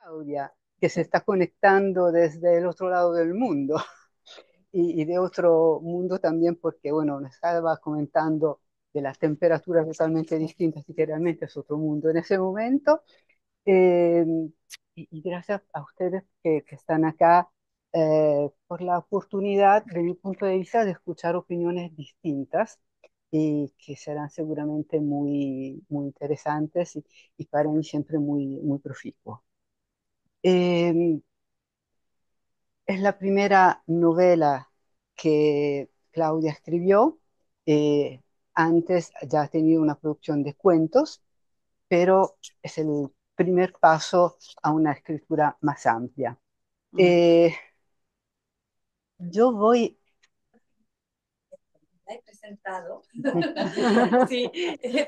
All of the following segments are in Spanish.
Claudia, que se está conectando desde el otro lado del mundo y de otro mundo también porque, bueno, nos estaba comentando de las temperaturas totalmente distintas y que realmente es otro mundo en ese momento. Eh, y gracias a ustedes que están acá por la oportunidad, de mi punto de vista, de escuchar opiniones distintas y que serán seguramente muy interesantes y para mí siempre muy proficuo. Eh, es la primera novela que Claudia escribió. Eh, Antes ya ha tenido una producción de cuentos, pero es el primer paso a una escritura más amplia. Mm. Eh, yo voy... La he presentado. Sí,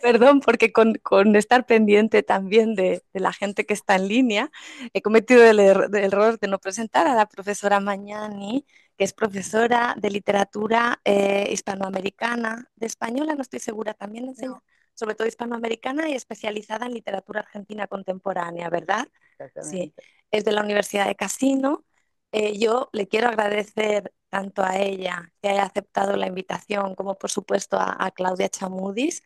perdón, porque con estar pendiente también de la gente que está en línea, he cometido el error de no presentar a la profesora Mañani, que es profesora de literatura hispanoamericana, de española, no estoy segura, también enseña, no, sobre todo hispanoamericana y especializada en literatura argentina contemporánea, ¿verdad? Sí, Exactamente. es de la Universidad de Casino. Yo le quiero agradecer tanto a ella que haya aceptado la invitación, como por supuesto a Claudia Chamudis,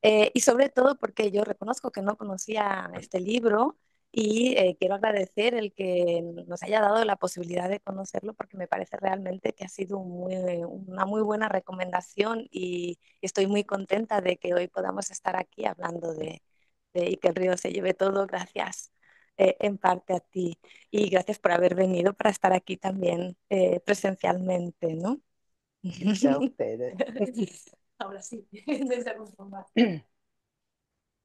y sobre todo porque yo reconozco que no conocía este libro y quiero agradecer el que nos haya dado la posibilidad de conocerlo porque me parece realmente que ha sido una muy buena recomendación y estoy muy contenta de que hoy podamos estar aquí hablando de Y que el río se lleve todo. Gracias en parte a ti. Y gracias por haber venido para estar aquí también presencialmente, ¿no? Gracias a ustedes. Ahora sí, me interrumpo más.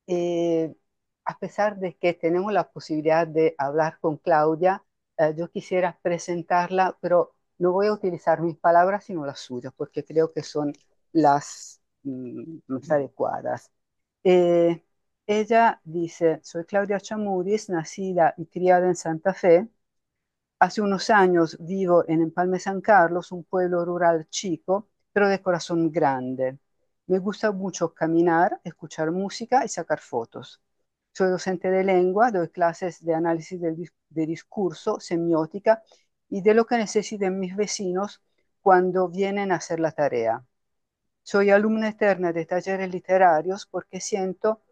Eh, a pesar de que tenemos la posibilidad de hablar con Claudia, yo quisiera presentarla, pero no voy a utilizar mis palabras, sino las suyas, porque creo que son las más adecuadas. Eh, Ella dice, soy Claudia Chamudis, nacida y criada en Santa Fe. Hace unos años vivo en Empalme San Carlos, un pueblo rural chico, pero de corazón grande. Me gusta mucho caminar, escuchar música y sacar fotos. Soy docente de lengua, doy clases de análisis de discurso, semiótica y de lo que necesiten mis vecinos cuando vienen a hacer la tarea. Soy alumna eterna de talleres literarios porque siento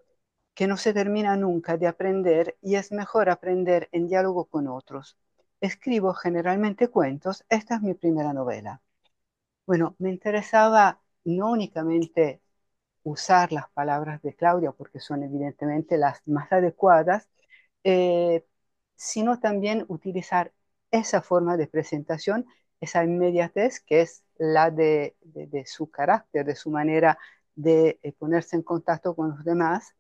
que no se termina nunca de aprender y es mejor aprender en diálogo con otros. Escribo generalmente cuentos, esta es mi primera novela. Bueno, me interesaba no únicamente usar las palabras de Claudia, porque son evidentemente las más adecuadas, eh, sino también utilizar esa forma de presentación, esa inmediatez que es la de su carácter, de su manera de ponerse en contacto con los demás,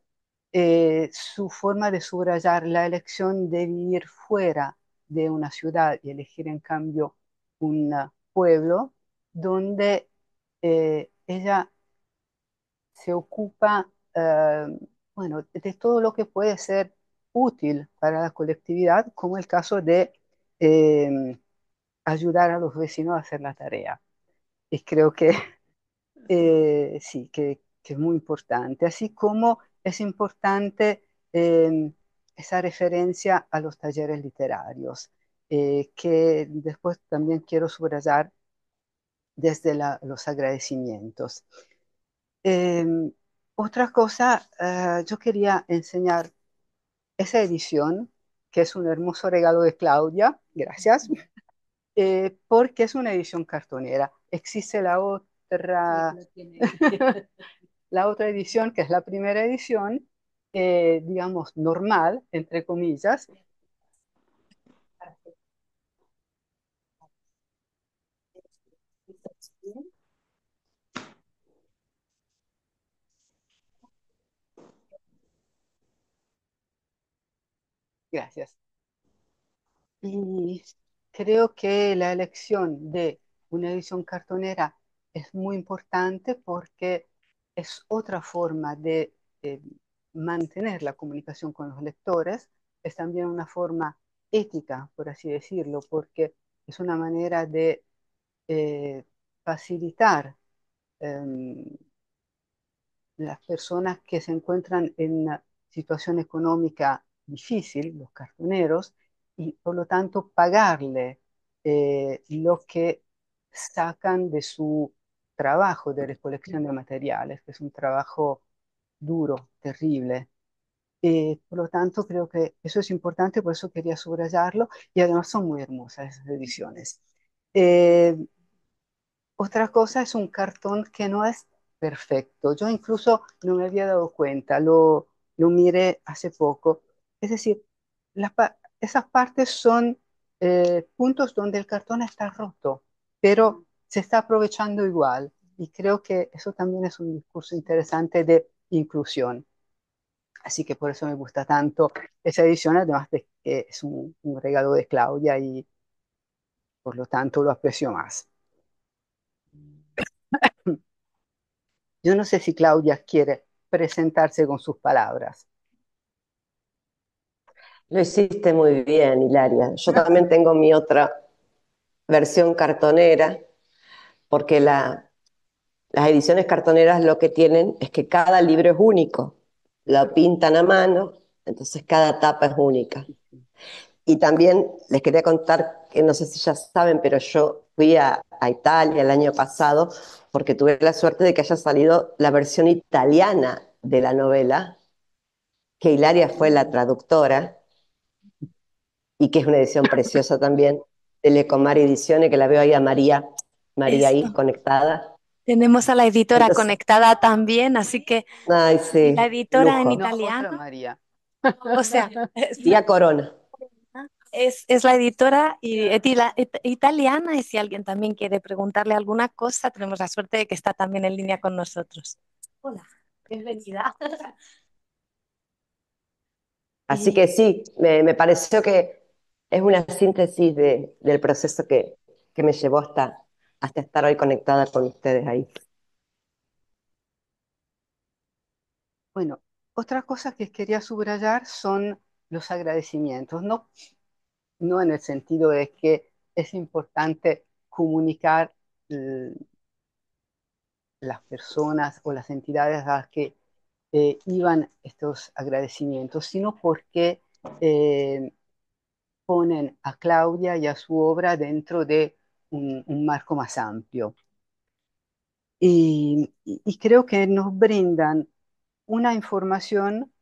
su forma de subrayar la elección de vivir fuera de una ciudad y elegir en cambio un pueblo donde ella se ocupa, bueno, de todo lo que puede ser útil para la colectividad, como el caso de eh, ayudar a los vecinos a hacer la tarea. Y creo que Sí. sí, que es muy importante, así como es importante esa referencia a los talleres literarios, que después también quiero subrayar desde los agradecimientos. Eh, Otra cosa, yo quería enseñar esa edición, que es un hermoso regalo de Claudia, gracias, porque es una edición cartonera. Existe la Sí, otra, lo tiene. la otra edición, que es la primera edición, digamos, normal, entre comillas. Gracias. Y creo que la elección de una edición cartonera es muy importante porque es otra forma de mantener la comunicación con los lectores, es también una forma ética, por así decirlo, porque es una manera de facilitar eh, las personas que se encuentran en una situación económica difícil, los cartoneros, y por lo tanto pagarle lo que sacan de su trabajo de recolección de materiales, que es un trabajo duro, terrible. Por lo tanto, creo que eso es importante, por eso quería subrayarlo, y además son muy hermosas esas ediciones. Eh, Otra cosa es un cartón que no es perfecto. Yo incluso no me había dado cuenta, lo miré hace poco. Es decir, esas partes son puntos donde el cartón está roto, pero se está aprovechando igual. Y creo que eso también es un discurso interesante de inclusión. Así que por eso me gusta tanto esa edición, además de que es un regalo de Claudia y por lo tanto lo aprecio más. Yo no sé si Claudia quiere presentarse con sus palabras. Lo hiciste muy bien, Hilaria. Yo también tengo mi otra versión cartonera, porque las ediciones cartoneras lo que tienen es que cada libro es único. Lo pintan a mano, entonces cada tapa es única. Y también les quería contar que no sé si ya saben, pero yo fui a Italia el año pasado porque tuve la suerte de que haya salido la versión italiana de la novela, que Hilaria fue la traductora y que es una edición preciosa también de Lecomar Ediciones, que la veo ahí a María ahí Esto. conectada. Tenemos a la editora Entonces, conectada también, así que ay, la sí, editora en lujo. No, otra italiano, María. o sea, Tía Corona. es la editora italiana y si alguien también quiere preguntarle alguna cosa, tenemos la suerte de que está también en línea con nosotros. Hola, bienvenida. Así que sí, me pareció que es una síntesis del proceso que me llevó hasta estar hoy conectada con ustedes ahí. Bueno, otra cosa que quería subrayar son los agradecimientos, no, no en el sentido de que es importante comunicar las personas o las entidades a las que iban estos agradecimientos, sino porque eh, ponen a Claudia y a su obra dentro de un marco más amplio. Y creo que nos brindan una información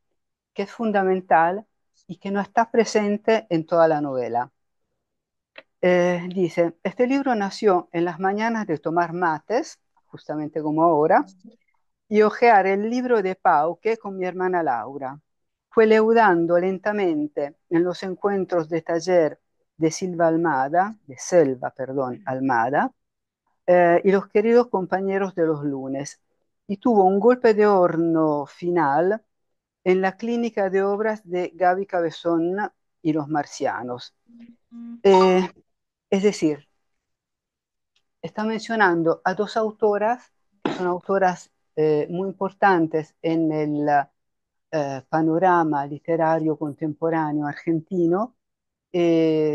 que es fundamental y que no está presente en toda la novela. Dice, este libro nació en las mañanas de tomar mates, justamente como ahora, y hojear el libro de Pauque con mi hermana Laura. Fue leudando lentamente en los encuentros de taller de Silva Almada, de Selva, perdón, Almada, y los queridos compañeros de los lunes. Y tuvo un golpe de horno final en la clínica de obras de Gaby Cabezón y los marcianos. Eh, es decir, está mencionando a dos autoras que son autoras muy importantes en el panorama literario contemporáneo argentino.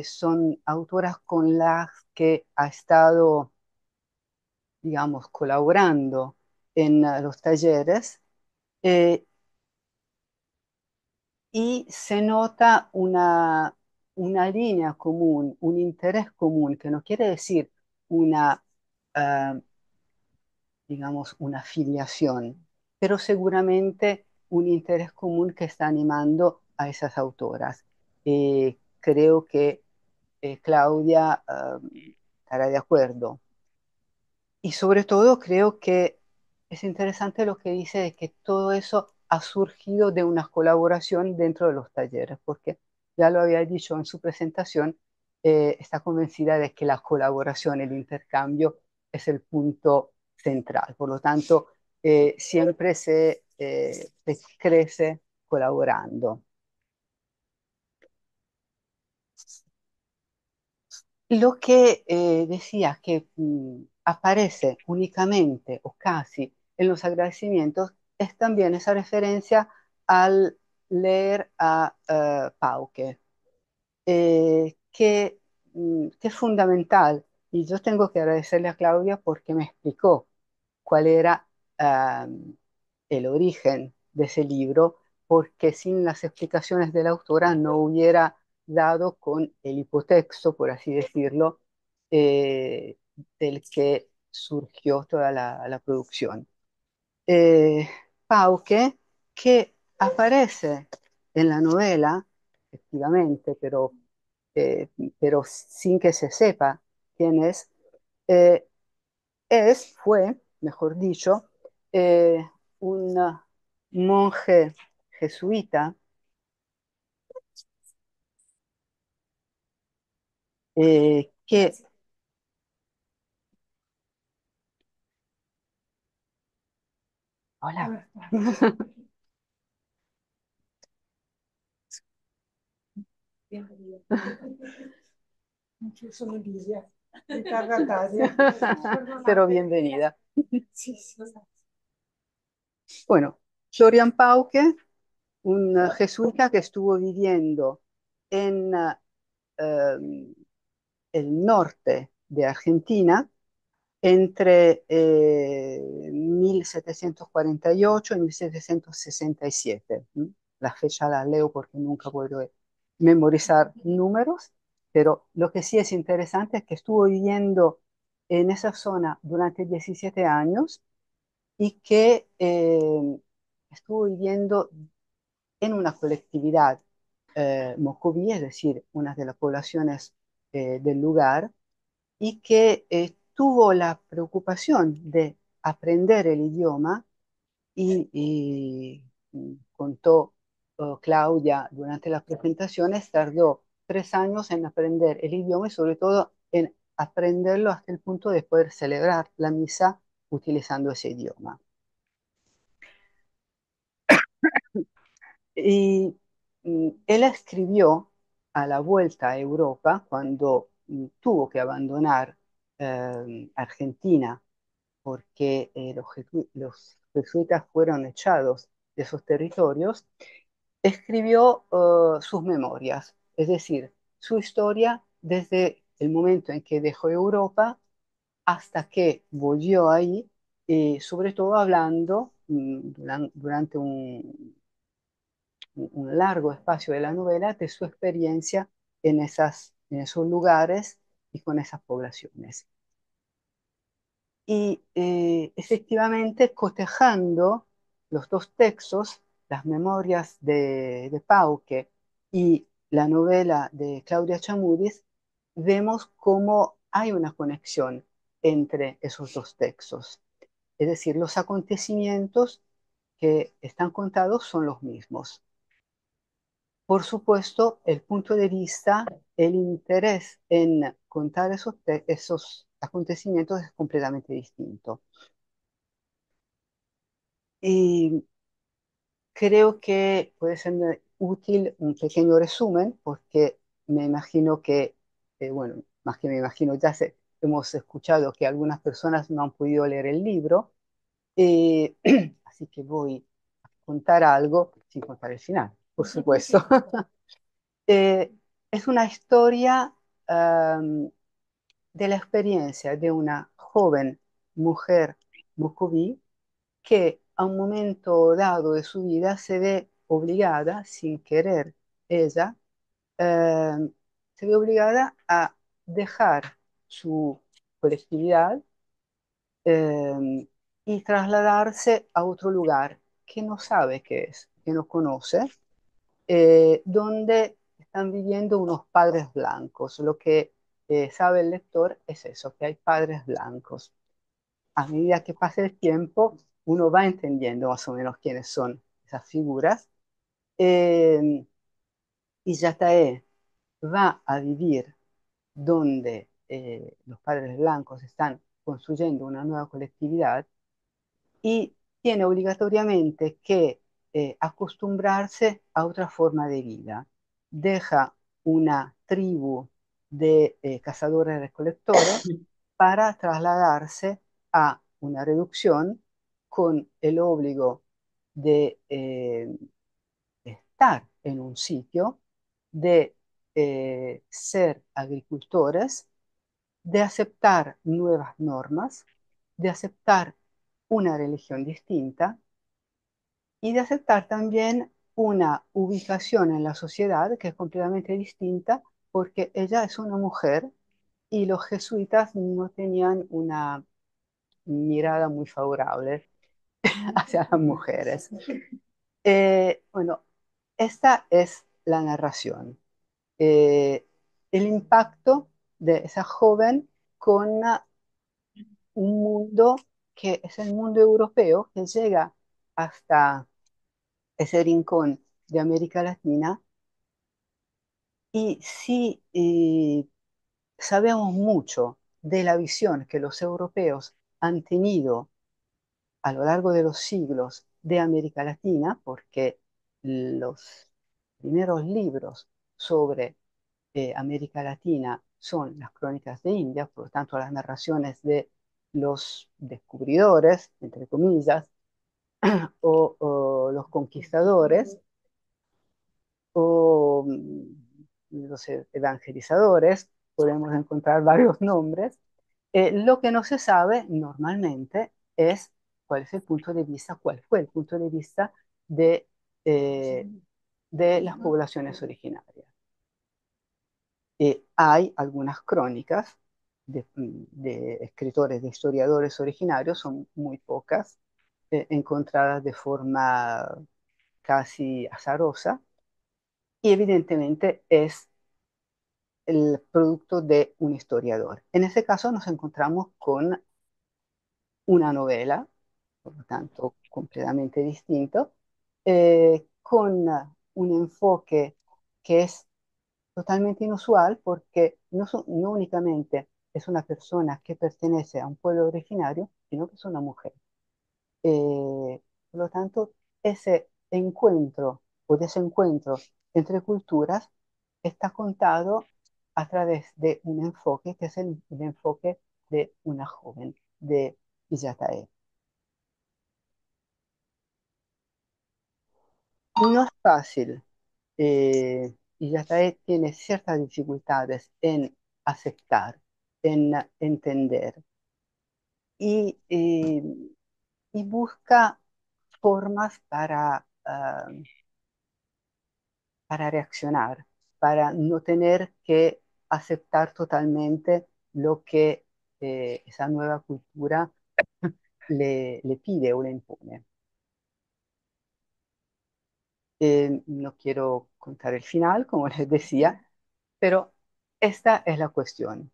Son autoras con las que ha estado, digamos, colaborando en los talleres. eh, y se nota una línea común, un interés común, que no quiere decir una, eh, digamos, una filiación, pero seguramente un interés común que está animando a esas autoras. Creo que Claudia estará de acuerdo. Y sobre todo creo que es interesante lo que dice de que todo eso ha surgido de una colaboración dentro de los talleres, porque ya lo había dicho en su presentación, está convencida de que la colaboración, el intercambio es el punto central. Por lo tanto, siempre se crece colaborando. Lo que decía que aparece únicamente o casi en los agradecimientos es también esa referencia al leer a Pauque, que es fundamental. Y yo tengo que agradecerle a Claudia porque me explicó cuál era el origen de ese libro, porque sin las explicaciones de la autora no hubiera dado con el hipotexto, por así decirlo, eh, del que surgió toda la producción. Eh, Pauque, que aparece en la novela, efectivamente, eh, pero sin que se sepa quién eh, fue, mejor dicho, eh, un monje jesuita que, hola, Io sono Livia, ritardataria. pero bienvenida. Sì, sì. Bueno, Florian Pauque, un jesuita que estuvo viviendo en el norte de Argentina entre 1748 y 1767. La fecha la leo porque nunca puedo memorizar números, pero lo que sí es interesante es que estuvo viviendo en esa zona durante 17 años y que estuvo viviendo en una colectividad mocoví, es decir, una de las poblaciones del lugar, y que tuvo la preocupación de aprender el idioma y contó Claudia durante las presentaciones, tardó 3 años en aprender el idioma y sobre todo en aprenderlo hasta el punto de poder celebrar la misa utilizando ese idioma. Y él escribió a la vuelta a Europa cuando tuvo que abandonar Argentina porque los jesuitas fueron echados de esos territorios, escribió sus memorias, es decir, su historia desde el momento en que dejó Europa hasta que volvió ahí, sobre todo hablando durante un largo espacio de la novela de su experiencia en esos lugares y con esas poblaciones. Y efectivamente, cotejando los dos textos, las memorias de Pauque y la novela de Claudia Chamudis, vemos cómo hay una conexión entre esos dos textos. Es decir, los acontecimientos que están contados son los mismos. Por supuesto, el punto de vista, el interés en contar esos acontecimientos es completamente distinto. Y creo que puede ser útil un pequeño resumen porque me imagino que, bueno, más que me imagino, hemos escuchado que algunas personas no han podido leer el libro, eh, así que voy a contar algo sin contar el final, por supuesto. Eh, es una historia de la experiencia de una joven mujer mucubí que a un momento dado de su vida se ve obligada, sin querer ella, eh, se ve obligada a dejar su colectividad eh, y trasladarse a otro lugar que no sabe qué es, que no conoce, donde están viviendo unos padres blancos. Lo que sabe el lector es eso, que hay padres blancos. A medida que pasa el tiempo, uno va entendiendo más o menos quiénes son esas figuras. Eh, y Yataé va a vivir donde los padres blancos están construyendo una nueva colectividad y tiene obligatoriamente que acostumbrarse a otra forma de vida. Deja una tribu de cazadores-recolectores para trasladarse a una reducción con el obligo de estar en un sitio, de ser agricultores, de aceptar nuevas normas, de aceptar una religión distinta y de aceptar también una ubicación en la sociedad que es completamente distinta porque ella es una mujer y los jesuitas no tenían una mirada muy favorable hacia las mujeres. Bueno, esta es la narración. El impacto de esa joven con un mundo que es el mundo europeo que llega hasta ese rincón de América Latina y sí sabemos mucho de la visión que los europeos han tenido a lo largo de los siglos de América Latina, porque los primeros libros sobre América Latina son las crónicas de India, por lo tanto las narraciones de los descubridores, entre comillas, o los conquistadores, o los evangelizadores, podemos encontrar varios nombres. Lo que no se sabe normalmente es cuál es el punto de vista, cuál fue el punto de vista de, eh, de las poblaciones originarias. Hay algunas crónicas de escritores, de historiadores originarios, son muy pocas, encontradas de forma casi azarosa, y evidentemente es el producto de un historiador. En ese caso nos encontramos con una novela, por lo tanto completamente distinto, con un enfoque que es totalmente inusual porque no únicamente es una persona que pertenece a un pueblo originario, sino que es una mujer. Por lo tanto, ese encuentro o desencuentro entre culturas está contado a través de un enfoque que es el enfoque de una joven, de Iyatae. No es fácil. Iyatae tiene ciertas dificultades en aceptar, en entender y y busca formas para reaccionar, para no tener que aceptar totalmente lo que esa nueva cultura le pide o le impone. No quiero contar el final, como les decía, pero esta es la cuestión.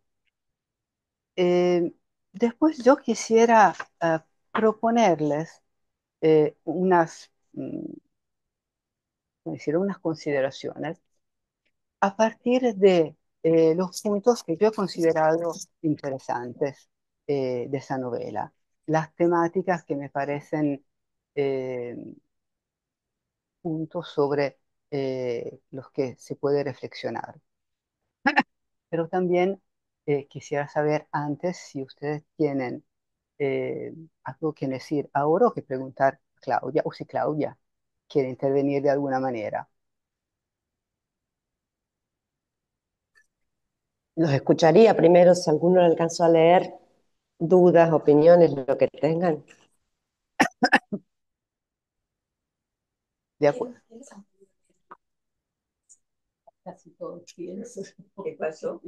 Eh, Después yo quisiera proponerles unas consideraciones a partir de los puntos que yo he considerado interesantes de esa novela, las temáticas que me parecen eh, puntos sobre los que se puede reflexionar. Pero también quisiera saber antes si ustedes tienen eh, algo que decir ahora o que preguntar a Claudia, o si Claudia quiere intervenir de alguna manera. Los escucharía primero si alguno alcanzó a leer, dudas, opiniones, lo que tengan. De acuerdo. Casi todos pienso. ¿Qué pasó?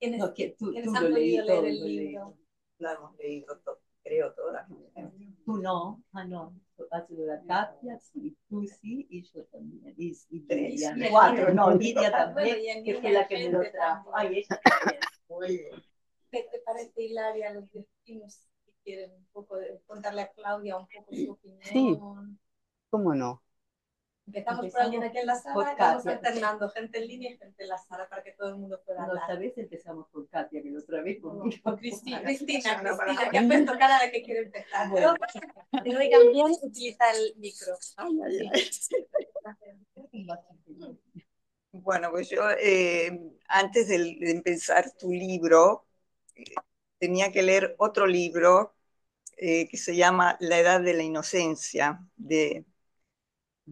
No, que tú ¿Quiénes lo han leí podido todo, leer el lo leí. libro? La hemos leído, creo, todas. Tú no, no. Ha sido la Katia, sí, tú sí, y yo también. Y Tres. Lidia, Y cuatro, Lidia. no, Lidia Ah, también, bueno, y en que fue Lidia la que me lo gente trajo. también. Ay, ella también. Muy bien. ¿Qué te parece, Hilaria, los destinos? Si quieren un poco contarle a Claudia un poco su Sí, opinión. cómo no. Empezamos por alguien aquí en la sala por y vamos Katia. alternando gente en línea y gente en la sala para que todo el mundo pueda No, hablar. esta vez empezamos por Katia, que la otra vez conmigo. Con Cristina, que ha puesto cara de que quiere empezar. Si no digan bien, utiliza el micro. Ay, ay, ay. Bueno, pues yo antes de empezar tu libro tenía que leer otro libro que se llama La Edad de la Inocencia,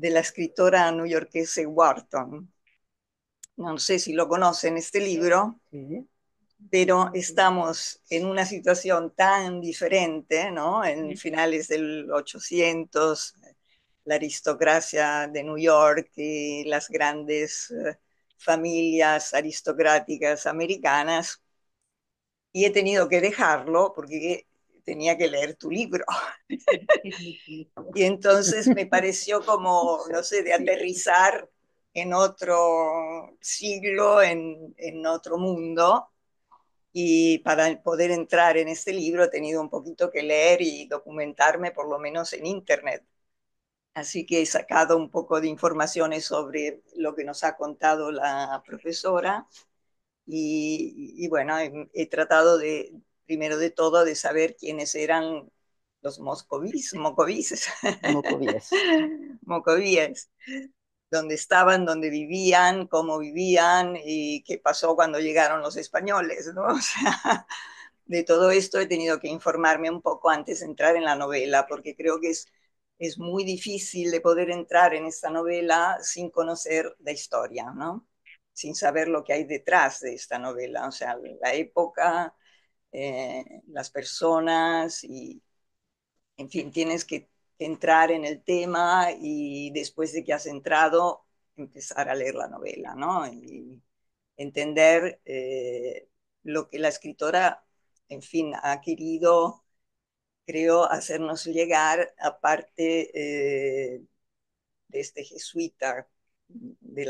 de la escritora neoyorquesa Wharton. No sé si lo conocen este libro, Sí. pero estamos en una situación tan diferente, ¿no? En finales del 800, la aristocracia de New York y las grandes familias aristocráticas americanas, y he tenido que dejarlo porque tenía que leer tu libro. Y entonces me pareció como, no sé, de aterrizar en otro siglo, en otro mundo. Y para poder entrar en este libro he tenido un poquito que leer y documentarme por lo menos en Internet. Así que he sacado un poco de informaciones sobre lo que nos ha contado la profesora y bueno, he tratado de, primero de todo, de saber quiénes eran los mocovíes, Mocovíes. mocovíes, dónde estaban, dónde vivían, cómo vivían y qué pasó cuando llegaron los españoles, ¿no? O sea, de todo esto he tenido que informarme un poco antes de entrar en la novela, porque creo que es muy difícil de poder entrar en esta novela sin conocer la historia, ¿no? Sin saber lo que hay detrás de esta novela, o sea, la época, las personas y, en fin, tienes que entrar en el tema y después de que has entrado, empezar a leer la novela, ¿no? Y entender lo que la escritora, en fin, ha querido, creo, hacernos llegar, aparte de este jesuita, de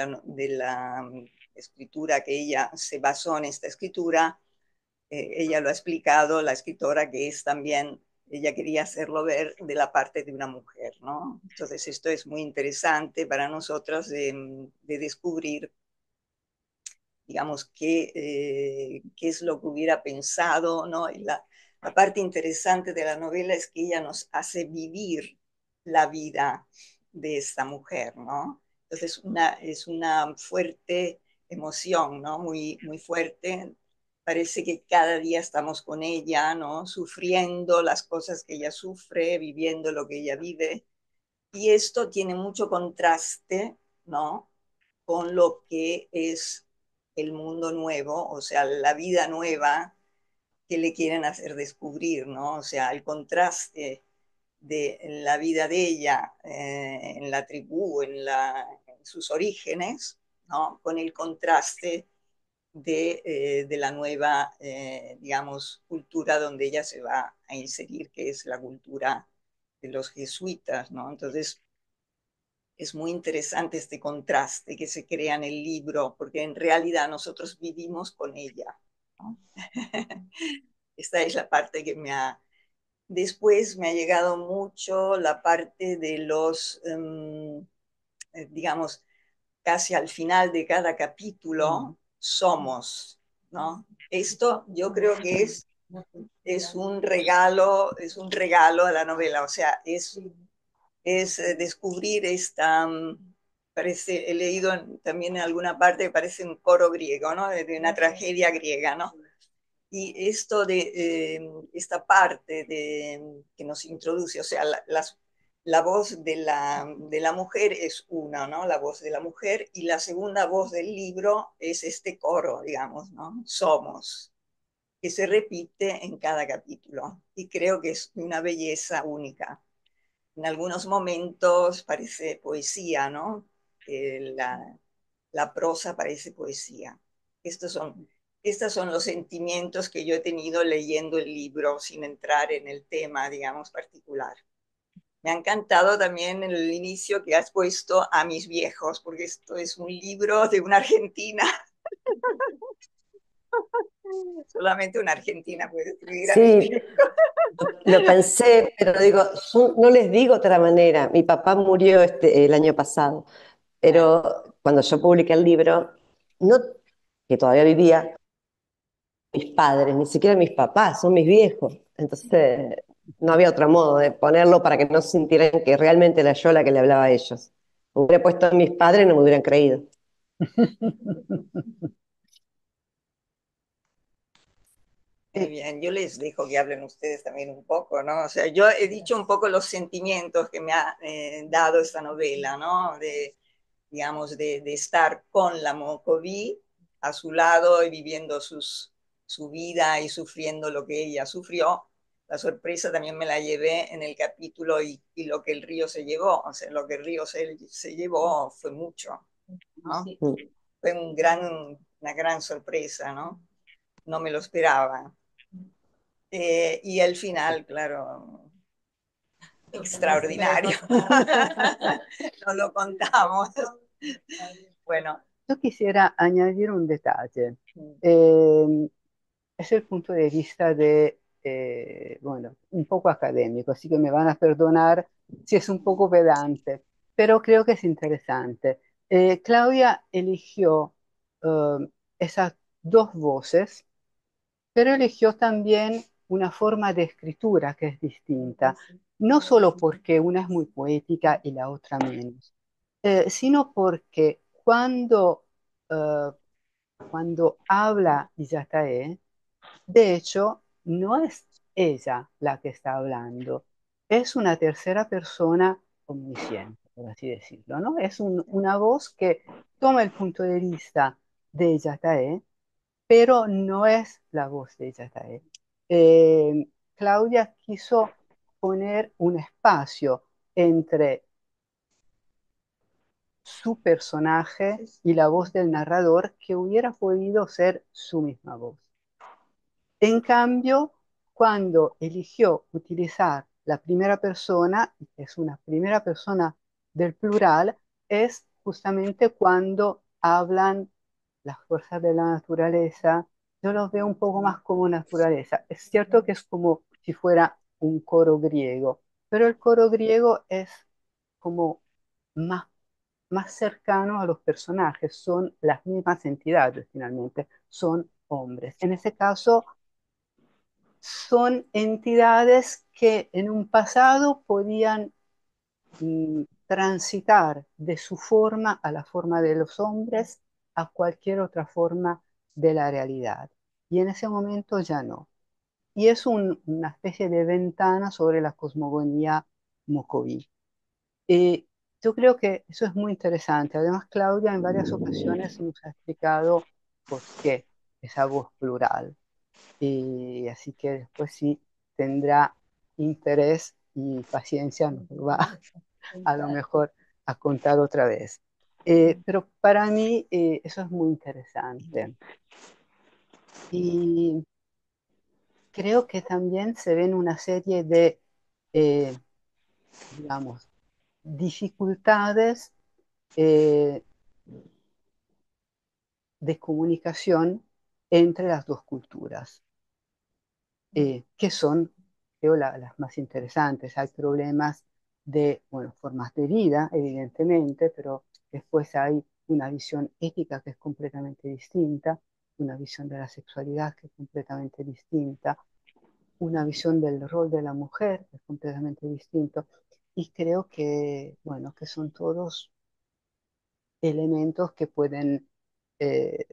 la escritura que ella se basó en esta escritura, ella lo ha explicado, la escritora, que es también, ella quería hacerlo ver de la parte de una mujer, ¿no? Entonces esto es muy interesante para nosotros de descubrir, digamos, qué es lo que hubiera pensado, ¿no? Y la parte interesante de la novela es que ella nos hace vivir la vida de esta mujer, ¿no? Entonces es una fuerte emoción, ¿no? Muy, muy fuerte. Parece que cada día estamos con ella, ¿no? Sufriendo las cosas que ella sufre, viviendo lo que ella vive. Y esto tiene mucho contraste, ¿no? Con lo que es el mundo nuevo, o sea, la vida nueva que le quieren hacer descubrir, ¿no? O sea, el contraste de la vida de ella en la tribu, en sus orígenes, ¿no? Con el contraste de la nueva, digamos, cultura donde ella se va a inserir, que es la cultura de los jesuitas, ¿no? Entonces, es muy interesante este contraste que se crea en el libro, porque en realidad nosotros vivimos con ella, ¿no? Esta es la parte que me ha... Después me ha llegado mucho la parte de los, digamos, casi al final de cada capítulo, somos, ¿no? Esto yo creo que es un regalo a la novela, o sea, es descubrir esta, parece, he leído también en alguna parte que parece un coro griego, ¿no? De una tragedia griega, ¿no? Y esto de esta parte que nos introduce, o sea, la voz de la mujer es una, ¿no? La voz de la mujer, y la segunda voz del libro es este coro, digamos, ¿no? Somos, que se repite en cada capítulo. Y creo que es una belleza única. En algunos momentos parece poesía, ¿no? La prosa parece poesía. Estos son, estos son los sentimientos que yo he tenido leyendo el libro sin entrar en el tema, digamos, particular. Me ha encantado también en el inicio que has puesto a mis viejos, porque esto es un libro de una argentina. Solamente una argentina puede escribir a mis Sí, viejos. lo pensé, pero digo, yo no les digo de otra manera. Mi papá murió el año pasado, pero cuando yo publiqué el libro, no, que todavía vivía, mis padres, ni siquiera mis papás, son mis viejos. Entonces, no había otro modo de ponerlo para que no sintieran que realmente era yo la que le hablaba a ellos. Hubiera puesto a mis padres y no me hubieran creído. Muy bien, yo les dejo que hablen ustedes también un poco, ¿no? O sea, yo he dicho un poco los sentimientos que me ha dado esta novela, ¿no? Digamos, de estar con la Mocoví a su lado y viviendo su vida y sufriendo lo que ella sufrió. la sorpresa también me la llevé en el capítulo y lo que el río se llevó, o sea, lo que el río se llevó fue mucho, ¿no? Sí. Fue una gran sorpresa, ¿no? No me lo esperaba. Y el final, claro, extraordinario. No lo contamos. Bueno. Yo quisiera añadir un detalle. Eh, es el punto de vista de, bueno, un poco académico, así que me van a perdonar si es un poco pedante, pero creo que es interesante. Claudia eligió esas dos voces, pero eligió también una forma de escritura que es distinta, no solo porque una es muy poética y la otra menos, sino porque eh, cuando habla Iyatae, de hecho, no es ella la que está hablando, es una tercera persona omnisciente, por así decirlo, ¿no? Es una voz que toma el punto de vista de Yatae, pero no es la voz de Yatae. Claudia quiso poner un espacio entre su personaje y la voz del narrador que hubiera podido ser su misma voz. En cambio, cuando eligió utilizar la primera persona, que es una primera persona del plural, es justamente cuando hablan las fuerzas de la naturaleza. Yo los veo un poco más como naturaleza. Es cierto que es como si fuera un coro griego, pero el coro griego es como más, más cercano a los personajes, son las mismas entidades finalmente, son hombres. En ese caso, son entidades que en un pasado podían transitar de su forma a la forma de los hombres a cualquier otra forma de la realidad. Y en ese momento ya no. Y es una especie de ventana sobre la cosmogonía mocoví. Y yo creo que eso es muy interesante. Además, Claudia en varias ocasiones nos ha explicado por qué esa voz plural. Y así que después sí tendrá interés y paciencia, nos lo va a lo mejor a contar otra vez. Pero para mí eso es muy interesante. Y creo que también se ven una serie de, eh, digamos, dificultades eh, de comunicación entre las dos culturas. Que son, creo, las más interesantes. Hay problemas de, bueno, formas de vida, evidentemente, pero después hay una visión ética que es completamente distinta, una visión de la sexualidad que es completamente distinta, una visión del rol de la mujer que es completamente distinto. Y creo que, bueno, que son todos elementos que pueden eh,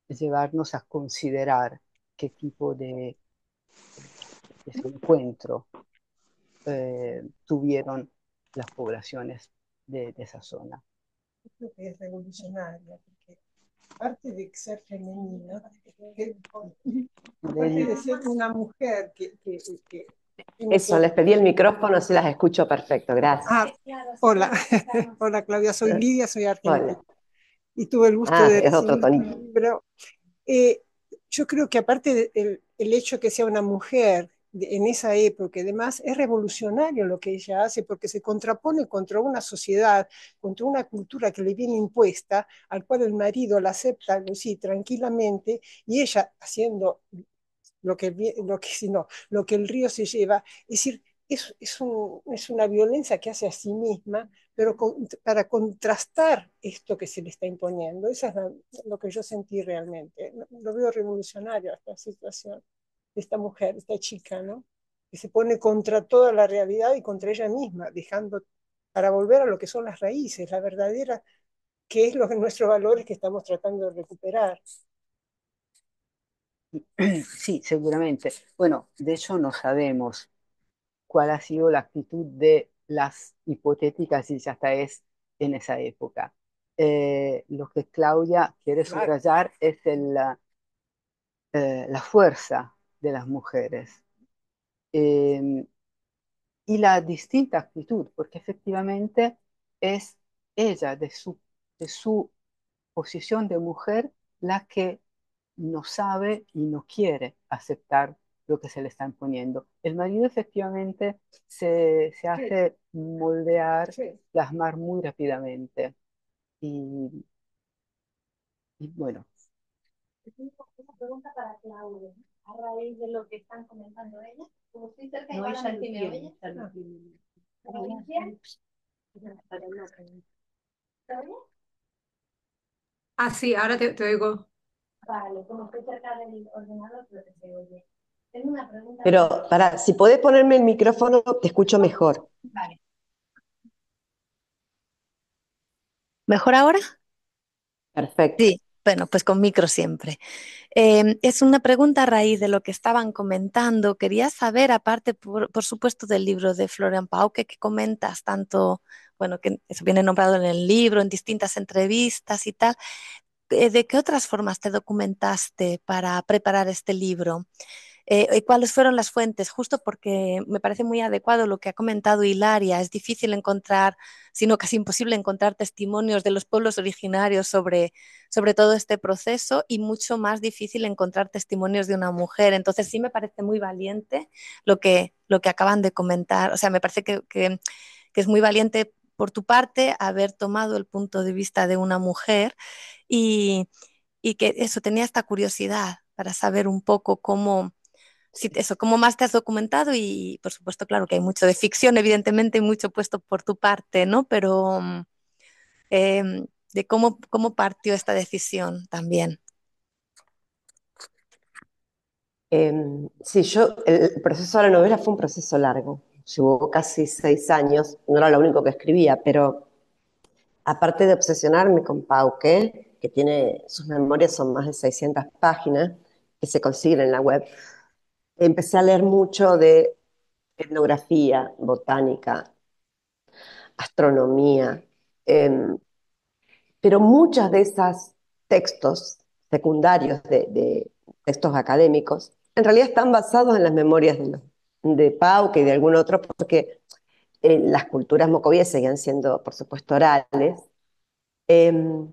llevarnos a considerar qué tipo de desencuentro tuvieron las poblaciones de esa zona. Creo que es revolucionaria, porque aparte de ser femenina, aparte de ser una mujer Eso, les pedí el micrófono, así las escucho perfecto, gracias. Hola, hola Claudia, soy Lidia, soy argentina. Hola. Y tuve el gusto de Es otro recibir tu tonito. libro. Yo creo que aparte del hecho que sea una mujer en esa época y demás, es revolucionario lo que ella hace porque se contrapone contra una sociedad, contra una cultura que le viene impuesta, al cual el marido la acepta, sí, tranquilamente, y ella haciendo lo que el río se lleva. Es decir, es una violencia que hace a sí misma, pero para contrastar esto que se le está imponiendo. Eso es lo que yo sentí realmente. Lo veo revolucionario esta situación de esta mujer, esta chica, ¿no? Que se pone contra toda la realidad y contra ella misma, dejando para volver a lo que son las raíces, la verdadera, que es lo que nuestros valores que estamos tratando de recuperar. Sí, seguramente. Bueno, de hecho no sabemos cuál ha sido la actitud de las hipotéticas es en esa época. Lo que Claudia quiere subrayar es la fuerza de las mujeres. eh, y la distinta actitud, porque efectivamente es ella de su posición de mujer la que no sabe y no quiere aceptar lo que se le está imponiendo. El marido efectivamente se hace moldear, plasmar muy rápidamente. Y, y bueno, Tengo una pregunta para Claudia, a raíz de lo que están comentando ella. Como estoy cerca, igual a ver si me oye. ¿Me oye bien? ¿Está bien? Ah, sí, ahora te oigo. Vale, como estoy cerca del ordenador, creo que se oye. Tengo una pregunta Pero si podés ponerme el micrófono, te escucho mejor. Vale. ¿Mejor ahora? Perfecto. Sí, bueno, pues con micro siempre. Es una pregunta a raíz de lo que estaban comentando. Quería saber, aparte, por supuesto, del libro de Florian Pauke que comentas tanto, bueno, que eso viene nombrado en el libro, en distintas entrevistas y tal, ¿de qué otras formas te documentaste para preparar este libro? ¿Y cuáles fueron las fuentes? Justo porque me parece muy adecuado lo que ha comentado Hilaria. Es difícil encontrar, sino casi imposible encontrar testimonios de los pueblos originarios sobre todo este proceso y mucho más difícil encontrar testimonios de una mujer. Entonces sí me parece muy valiente lo que acaban de comentar. O sea, me parece que es muy valiente por tu parte haber tomado el punto de vista de una mujer y, y que eso tenía esta curiosidad para saber un poco sí, eso, cómo más te has documentado y por supuesto, claro que hay mucho de ficción, evidentemente, y mucho puesto por tu parte, ¿no? Pero de cómo partió esta decisión también. Sí, el proceso de la novela fue un proceso largo. Llevó casi 6 años. No era lo único que escribía, pero aparte de obsesionarme con Pauque, que tiene, sus memorias son más de 600 páginas, que se consiguen en la web, empecé a leer mucho de etnografía, botánica, astronomía, em, pero muchos de esos textos secundarios de textos académicos en realidad están basados en las memorias de Pauque y de algún otro, porque las culturas mocovíes seguían siendo, por supuesto, orales. Em,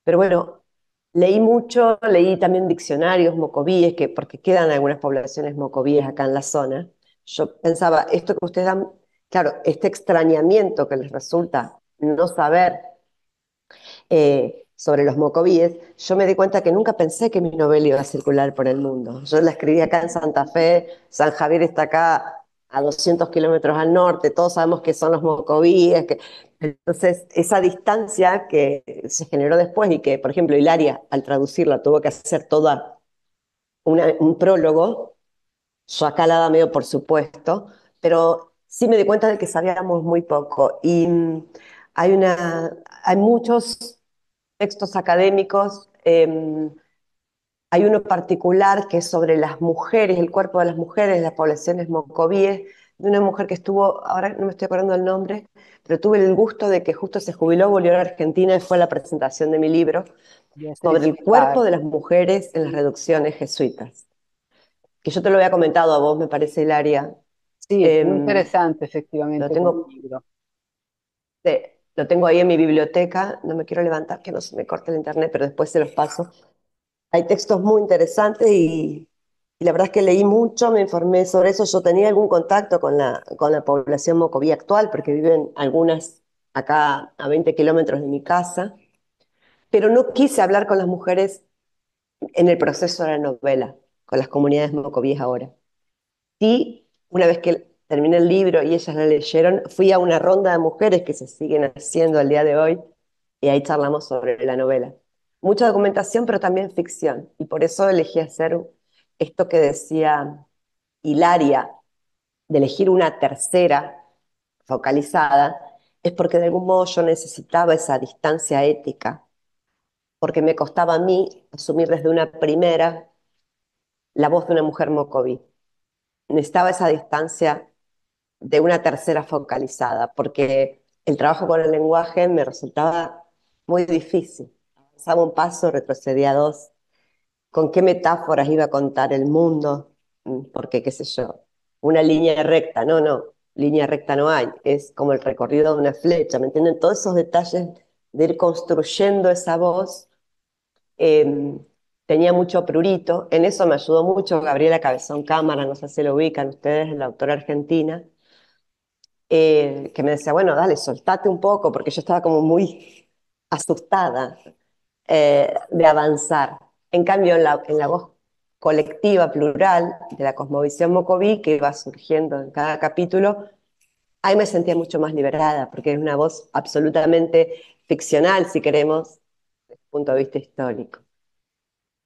pero bueno, leí mucho, leí también diccionarios mocovíes, porque quedan algunas poblaciones mocovíes acá en la zona. Yo pensaba, esto que ustedes dan, claro, este extrañamiento que les resulta no saber sobre los mocovíes, yo me di cuenta que nunca pensé que mi novela iba a circular por el mundo. Yo la escribí acá en Santa Fe, San Javier está acá a 200 kilómetros al norte, todos sabemos que son los mocovíes, entonces esa distancia que se generó después y que, por ejemplo, Hilaria, al traducirla, tuvo que hacer toda un prólogo, yo acá la da medio por supuesto, pero sí me di cuenta de que sabíamos muy poco. Y hay muchos textos académicos. Hay uno particular que es sobre las mujeres, el cuerpo de las mujeres, las poblaciones mocovíes, de una mujer que estuvo, ahora no me estoy acordando el nombre, pero tuve el gusto de que justo se jubiló, volvió a la Argentina y fue a la presentación de mi libro Beatriz sobre el Pilar. cuerpo de las mujeres en las reducciones jesuitas, que yo te lo había comentado a vos, me parece, Hilaria. Sí, muy Em, interesante lo efectivamente como tengo, libro. lo tengo ahí en mi biblioteca, no me quiero levantar, que no se me corte el internet, pero después se los paso. Hay textos muy interesantes y la verdad es que leí mucho, me informé sobre eso. Yo tenía algún contacto con la población mocoví actual, porque viven algunas acá a 20 kilómetros de mi casa, pero no quise hablar con las mujeres en el proceso de la novela, con las comunidades mocovíes ahora. Sí, una vez que terminé el libro y ellas la leyeron, fui a una ronda de mujeres que se siguen haciendo al día de hoy y ahí charlamos sobre la novela. Mucha documentación, pero también ficción. Y por eso elegí hacer esto que decía Hilaria, de elegir una tercera focalizada, es porque de algún modo yo necesitaba esa distancia ética, porque me costaba a mí asumir desde una primera la voz de una mujer mocoví. Necesitaba esa distancia de una tercera focalizada, porque el trabajo con el lenguaje me resultaba muy difícil. Avanzaba un paso, retrocedía dos. ¿Con qué metáforas iba a contar el mundo? Porque, qué sé yo, una línea recta, no, no, línea recta no hay, es como el recorrido de una flecha, ¿me entienden? Todos esos detalles de ir construyendo esa voz, eh, tenía mucho prurito, en eso me ayudó mucho Gabriela Cabezón Cámara, no sé si lo ubican ustedes, la autora argentina, que me decía, bueno, dale, soltate un poco, porque yo estaba como muy asustada de avanzar. En cambio, en la voz colectiva, plural, de la cosmovisión Mocoví, que iba surgiendo en cada capítulo, ahí me sentía mucho más liberada, porque es una voz absolutamente ficcional, si queremos, desde el punto de vista histórico.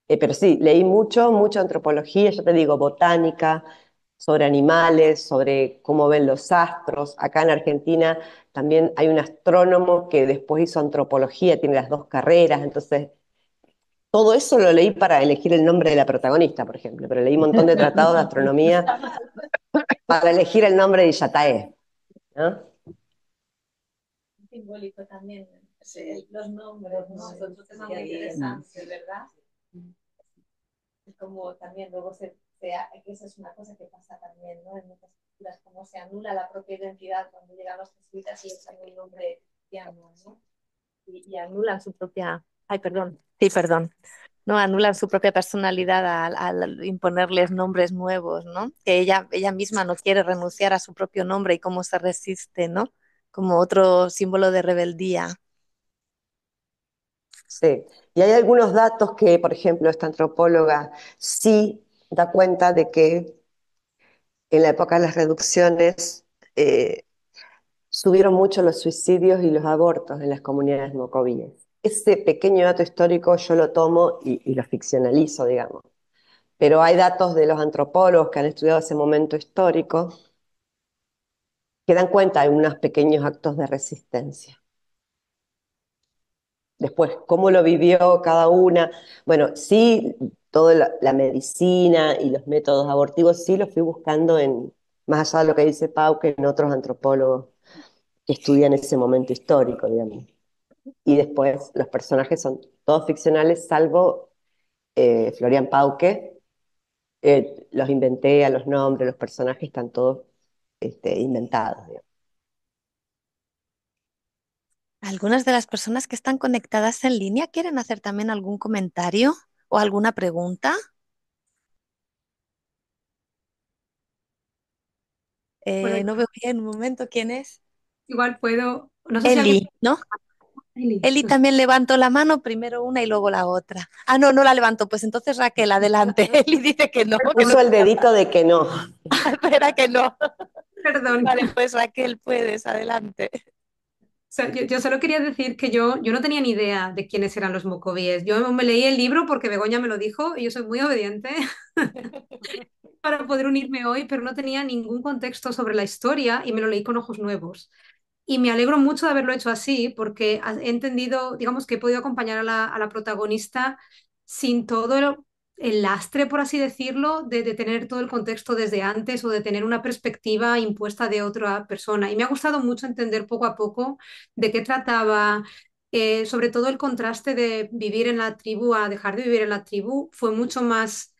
Pero sí, leí mucho, mucha antropología, yo te digo, botánica, sobre animales, sobre cómo ven los astros. Acá en Argentina también hay un astrónomo que después hizo antropología, tiene las dos carreras, entonces todo eso lo leí para elegir el nombre de la protagonista, por ejemplo, pero leí un montón de tratados de astronomía para elegir el nombre de Illatae, ¿no? Simbólico también, Sí. los nombres, ¿no? Es otro tema muy interesante, ¿verdad? Y como también luego que esa es una cosa que pasa también, ¿no? En muchas culturas, cómo se anula la propia identidad cuando llegan los jesuitas y usan un nombre cristiano, ¿no? Y anulan su propia, ay, perdón, sí, perdón, no anulan su propia personalidad al imponerles nombres nuevos, ¿no? Que ella misma no quiere renunciar a su propio nombre y cómo se resiste, ¿no? Como otro símbolo de rebeldía. Sí. Y hay algunos datos que, por ejemplo, esta antropóloga sí da cuenta de que en la época de las reducciones subieron mucho los suicidios y los abortos en las comunidades mocovíes. Ese pequeño dato histórico yo lo tomo y lo ficcionalizo, digamos. Pero hay datos de los antropólogos que han estudiado ese momento histórico que dan cuenta de unos pequeños actos de resistencia. Después, cómo lo vivió cada una. Bueno, sí, toda la medicina y los métodos abortivos sí los fui buscando más allá de lo que dice Pau, que en otros antropólogos que estudian ese momento histórico, digamos. Y después los personajes son todos ficcionales, salvo Florian Pauke. Los inventé a los nombres, los personajes están todos inventados, digamos. Algunas de las personas que están conectadas en línea quieren hacer también algún comentario o alguna pregunta. Bueno, No veo bien un momento quién es. igual puedo, no sé si alguien... Eli, ¿no? Eli, Eli no sé. también levantó la mano, primero una y luego la otra. Ah, no, no la levantó. Pues entonces Raquel, adelante. Eli dice que no Puso el quería dedito de que no. hablar. Espera que no. Perdón. Vale, pues Raquel, puedes, adelante. O sea, yo solo quería decir que yo no tenía ni idea de quiénes eran los mocovíes. Yo me leí el libro porque Begoña me lo dijo y yo soy muy obediente para poder unirme hoy, pero no tenía ningún contexto sobre la historia y me lo leí con ojos nuevos. Y me alegro mucho de haberlo hecho así porque he entendido, digamos, que he podido acompañar a la protagonista sin todo el lastre, por así decirlo, de tener todo el contexto desde antes o de tener una perspectiva impuesta de otra persona. Y me ha gustado mucho entender poco a poco de qué trataba, sobre todo el contraste de vivir en la tribu a dejar de vivir en la tribu fue mucho más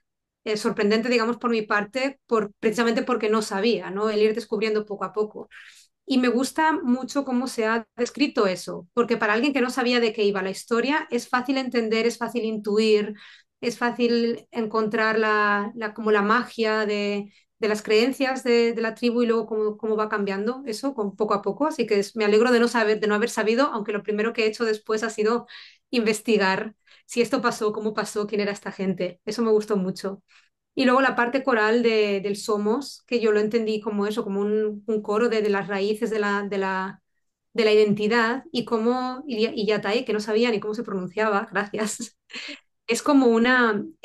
sorprendente, digamos, por mi parte, precisamente porque no sabía, ¿no? El ir descubriendo poco a poco. Y me gusta mucho cómo se ha descrito eso, porque para alguien que no sabía de qué iba la historia, es fácil entender, es fácil intuir, es fácil encontrar como la magia de las creencias de la tribu y luego cómo va cambiando eso poco a poco. Así que me alegro de no saber, de no haber sabido, aunque lo primero que he hecho después ha sido investigar si esto pasó, cómo pasó, quién era esta gente. Eso me gustó mucho. Y luego la parte coral del Somos, que yo lo entendí como eso, como un coro de las raíces de la identidad y cómo y Yatai, que no sabía ni cómo se pronunciaba, gracias, es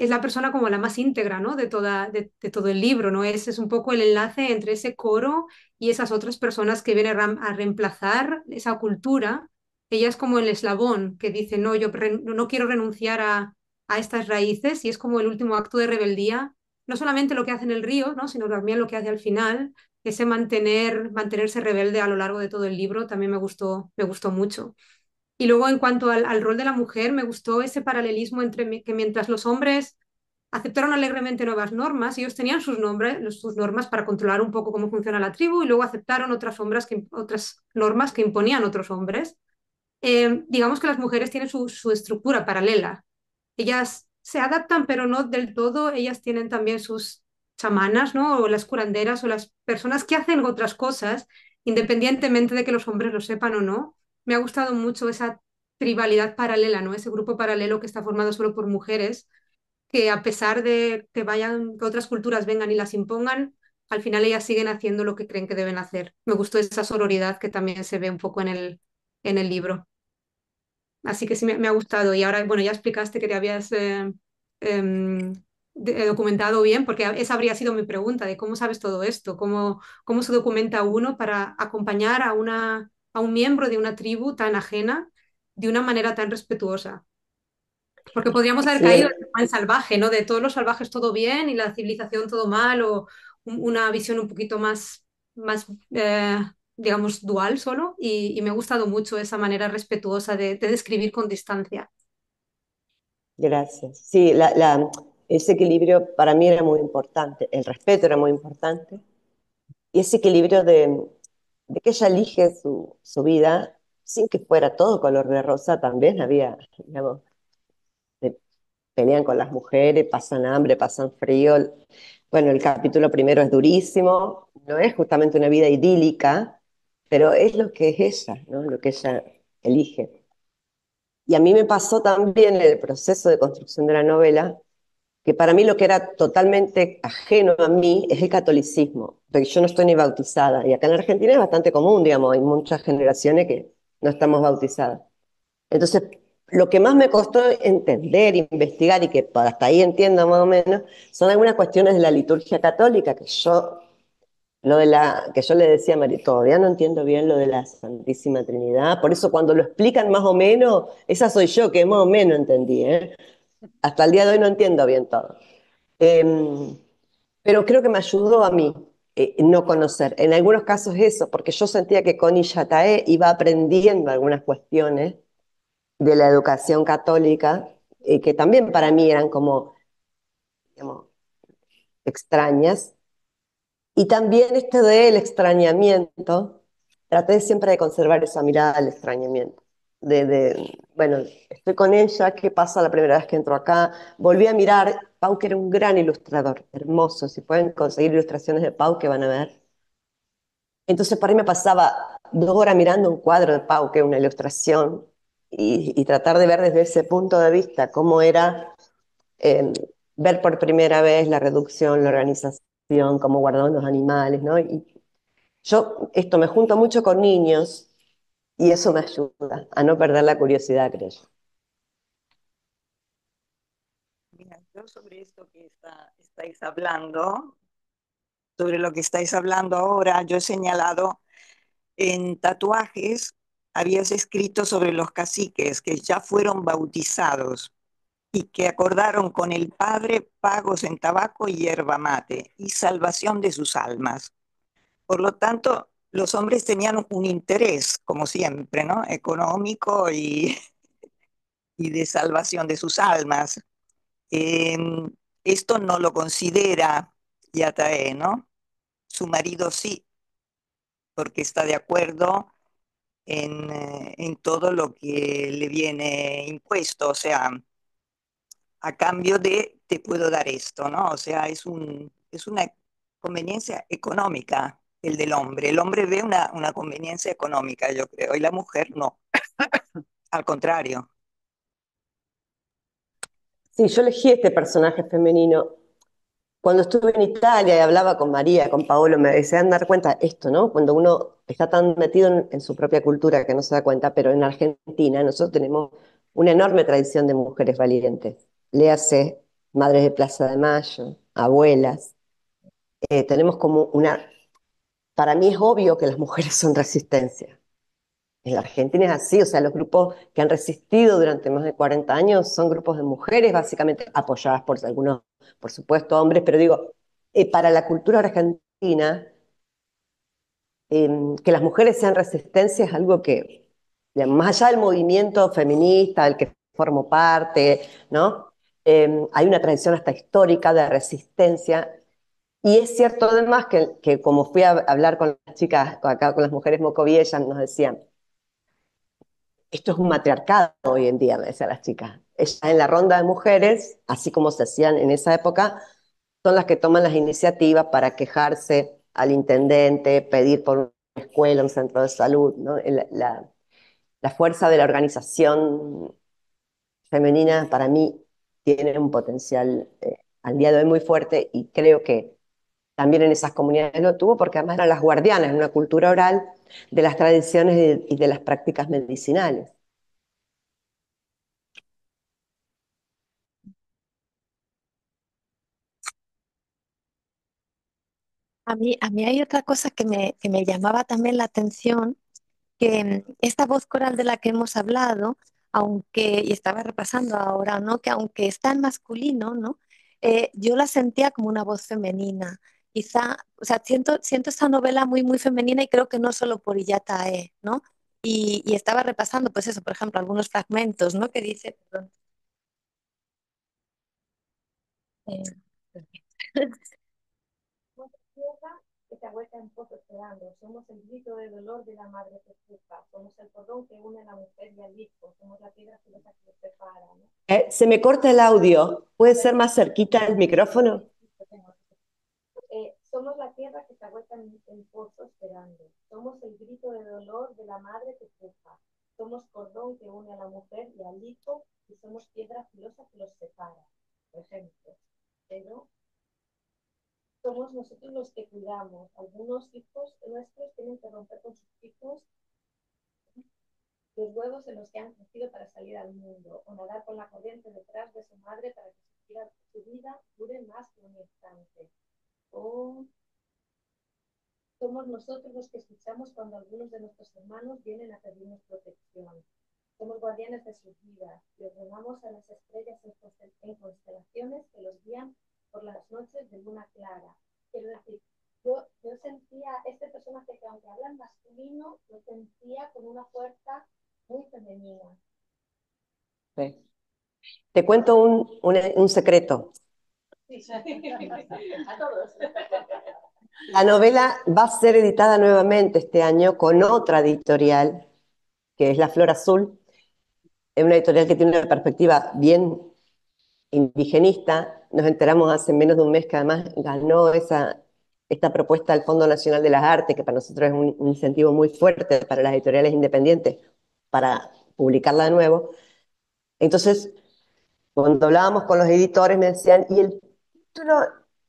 la persona como la más íntegra, ¿no? De todo el libro, ¿no? Es un poco el enlace entre ese coro y esas otras personas que vienen a reemplazar esa cultura. Ella es como el eslabón que dice, no, yo no quiero renunciar a estas raíces y es como el último acto de rebeldía, no solamente lo que hace en el río, ¿no? Sino también lo que hace al final, ese mantenerse rebelde a lo largo de todo el libro, también me gustó mucho. Y luego en cuanto al rol de la mujer, me gustó ese paralelismo entre que mientras los hombres aceptaron alegremente nuevas normas. Ellos tenían sus normas para controlar un poco cómo funciona la tribu y luego aceptaron otras normas que imponían otros hombres. Digamos que las mujeres tienen su estructura paralela. Ellas se adaptan, pero no del todo. Ellas tienen también sus chamanas, ¿no? O las curanderas o las personas que hacen otras cosas, independientemente de que los hombres lo sepan o no. Me ha gustado mucho esa tribalidad paralela, ¿no? Ese grupo paralelo que está formado solo por mujeres, que a pesar de que otras culturas vengan y las impongan, al final ellas siguen haciendo lo que creen que deben hacer. Me gustó esa sororidad que también se ve un poco en el libro. Así que sí, me ha gustado. Y ahora, bueno, ya explicaste que te habías em, documentado bien, porque esa habría sido mi pregunta, de cómo sabes todo esto, cómo se documenta uno para acompañar a un miembro de una tribu tan ajena de una manera tan respetuosa. Porque podríamos haber Sí, caído en el salvaje, ¿no? De todos los salvajes todo bien y la civilización todo mal, o una visión un poquito más digamos, dual solo. Y me ha gustado mucho esa manera respetuosa de describir con distancia. gracias. Sí, ese equilibrio para mí era muy importante, el respeto era muy importante, y ese equilibrio de que ella elige su vida sin que fuera todo color de rosa, también había, digamos, de- pelean con las mujeres, pasan hambre, pasan frío. Bueno, el capítulo primero es durísimo, no es justamente una vida idílica, pero es lo que es ella, ¿no? Lo que ella elige. Y a mí me pasó también en el proceso de construcción de la novela, que para mí lo que era totalmente ajeno a mí es el catolicismo, porque yo no estoy ni bautizada, y acá en Argentina es bastante común, digamos, hay muchas generaciones que no estamos bautizadas. Entonces, lo que más me costó entender, investigar, y que hasta ahí entiendo más o menos, son algunas cuestiones de la liturgia católica, que yo le decía a María, todavía no entiendo bien lo de la Santísima Trinidad, por eso cuando lo explican más o menos, esa soy yo que más o menos entendí, ¿eh? Hasta el día de hoy no entiendo bien todo. Em, pero creo que me ayudó a mí no conocer. En algunos casos eso, porque yo sentía que con Illatae iba aprendiendo algunas cuestiones de la educación católica, que también para mí eran como, digamos, extrañas. Y también esto del extrañamiento, traté siempre de conservar esa mirada al extrañamiento. Bueno, estoy con ella, ¿qué pasa la primera vez que entro acá? Volví a mirar, Pau, que era un gran ilustrador, hermoso. Si pueden conseguir ilustraciones de Pau, que van a ver. Entonces, para mí me pasaba 2 horas mirando un cuadro de Pau, que es una ilustración, y tratar de ver desde ese punto de vista cómo era eh, ver por primera vez la reducción, la organización, cómo guardaban los animales, ¿no? Y yo esto me junto mucho con niños y eso me ayuda a no perder la curiosidad, creo yo. Mira, yo sobre esto que estáis hablando, sobre lo que estáis hablando ahora, yo he señalado en tatuajes, habías escrito sobre los caciques que ya fueron bautizados y que acordaron con el Padre pagos en tabaco y yerba mate y salvación de sus almas. Por lo tanto, los hombres tenían un interés, como siempre, ¿no? Económico y de salvación de sus almas. Eh, Esto no lo considera Yatae, ¿no? Su marido sí, porque está de acuerdo en todo lo que le viene impuesto, o sea, a cambio de te puedo dar esto, ¿no? O sea, es una conveniencia económica el del hombre. El hombre ve una conveniencia económica, yo creo, y la mujer no, al contrario. Sí, yo elegí este personaje femenino. Cuando estuve en Italia y hablaba con María, con Paolo, me decían dar cuenta esto, ¿no? Cuando uno está tan metido en su propia cultura que no se da cuenta, pero en Argentina nosotros tenemos una enorme tradición de mujeres valientes. Léase madres de Plaza de Mayo, abuelas. Tenemos como para mí es obvio que las mujeres son resistencia. En la Argentina es así, o sea, los grupos que han resistido durante más de 40 años son grupos de mujeres, básicamente apoyadas por algunos, por supuesto, hombres, pero digo, para la cultura argentina, que las mujeres sean resistencia es algo que, digamos, más allá del movimiento feminista del que formo parte, ¿no? hay una tradición hasta histórica de resistencia. Y es cierto además que como fui a hablar con las chicas, acá con las mujeres mocoví, ellas nos decían, esto es un matriarcado hoy en día, me decían las chicas. Ellas en la ronda de mujeres, así como se hacían en esa época, son las que toman las iniciativas para quejarse al intendente, pedir por una escuela, un centro de salud, ¿no? La fuerza de la organización femenina para mí tiene un potencial al día de hoy muy fuerte y creo que también en esas comunidades lo tuvo porque además eran las guardianas en una cultura oral de las tradiciones y de las prácticas medicinales. A mí hay otra cosa que me llamaba también la atención, que esta voz coral de la que hemos hablado, aunque, y estaba repasando ahora, ¿no? Que aunque está en masculino, ¿no? Yo la sentía como una voz femenina. Quizá, o sea, siento esta novela muy, muy femenina y creo que no solo por Iyata ¿no? Y estaba repasando, pues eso, por ejemplo, algunos fragmentos, ¿no? Que dice, perdón, eh, somos la tierra que se agüeta en pozo esperando, somos el grito de dolor de la madre que sufra, somos el cordón que une a la mujer y al hijo, somos la piedra filosa que los separa, ¿no? Se me corta el audio. ¿Puede ser más cerquita el micrófono? Somos la tierra que se agüeta en pozo esperando, somos el grito de dolor de la madre que sufra, somos cordón que une a la mujer y al hijo y somos piedra filosa que los separa, por ejemplo. Pero somos nosotros los que cuidamos. Algunos hijos nuestros tienen que romper con sus hijos los huevos en los que han crecido para salir al mundo, o nadar con la corriente detrás de su madre para que su vida dure más que un instante. O somos nosotros los que escuchamos cuando algunos de nuestros hermanos vienen a pedirnos protección. Somos guardianes de sus vidas y ordenamos a las estrellas en constelaciones que los guían por las noches de luna clara. Quiero decir, yo sentía este personaje que aunque habla en masculino, lo sentía con una fuerza muy femenina. Sí. Te cuento un secreto. Sí, a todos. La novela va a ser editada nuevamente este año con otra editorial, que es La Flor Azul. Es una editorial que tiene una perspectiva bien indigenista. Nos enteramos hace menos de un mes que además ganó esta propuesta del Fondo Nacional de las Artes, que para nosotros es un incentivo muy fuerte para las editoriales independientes para publicarla de nuevo. Entonces, cuando hablábamos con los editores me decían, ¿y el título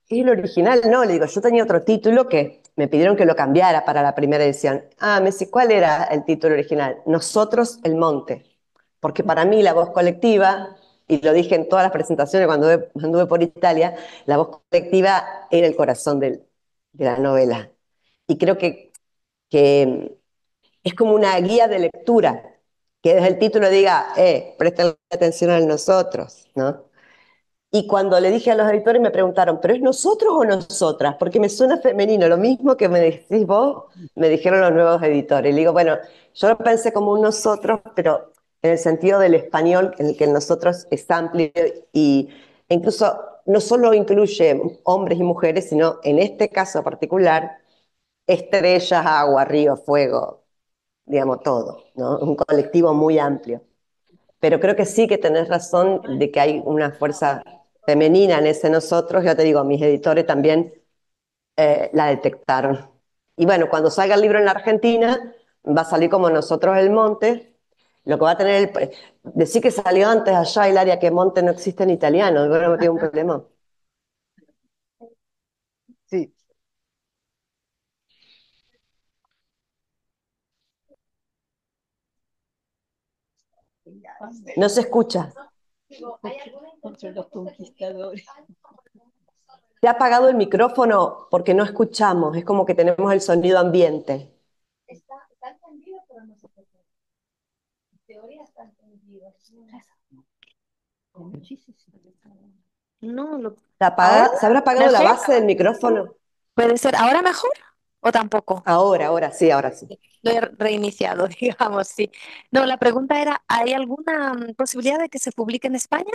es el original? No, le digo, yo tenía otro título que me pidieron que lo cambiara para la primera edición. Ah, me dice, ¿cuál era el título original? Nosotros el monte. Porque para mí la voz colectiva, y lo dije en todas las presentaciones cuando anduve por Italia, la voz colectiva era el corazón de la novela. Y creo que es como una guía de lectura, que desde el título diga, presten atención a nosotros, ¿no? Y cuando le dije a los editores me preguntaron, ¿pero es nosotros o nosotras? Porque me suena femenino, lo mismo que me decís vos, me dijeron los nuevos editores. Y le digo, bueno, yo lo pensé como un nosotros, pero en el sentido del español, en el que el nosotros es amplio y e incluso no solo incluye hombres y mujeres, sino en este caso particular, estrellas, agua, río, fuego, digamos todo, ¿no? Un colectivo muy amplio. Pero creo que sí que tenés razón de que hay una fuerza femenina en ese nosotros. Ya te digo, mis editores también la detectaron. Y bueno, cuando salga el libro en la Argentina, va a salir como Nosotros el Monte. Lo que va a tener decir que salió antes allá el área que Monte no existe en italiano. Bueno, me tiene un problema. Sí, No se escucha. Contra los conquistadores. Te ha apagado el micrófono porque no escuchamos. Es como que tenemos el sonido ambiente. Está entendido, pero no se puede. En teoría está entendido. No, ¿Se habrá apagado la base del micrófono? puede ser. ¿Ahora mejor o tampoco? Ahora sí, ahora sí. Lo he reiniciado, digamos, sí. No, la pregunta era, ¿hay alguna posibilidad de que se publique en España?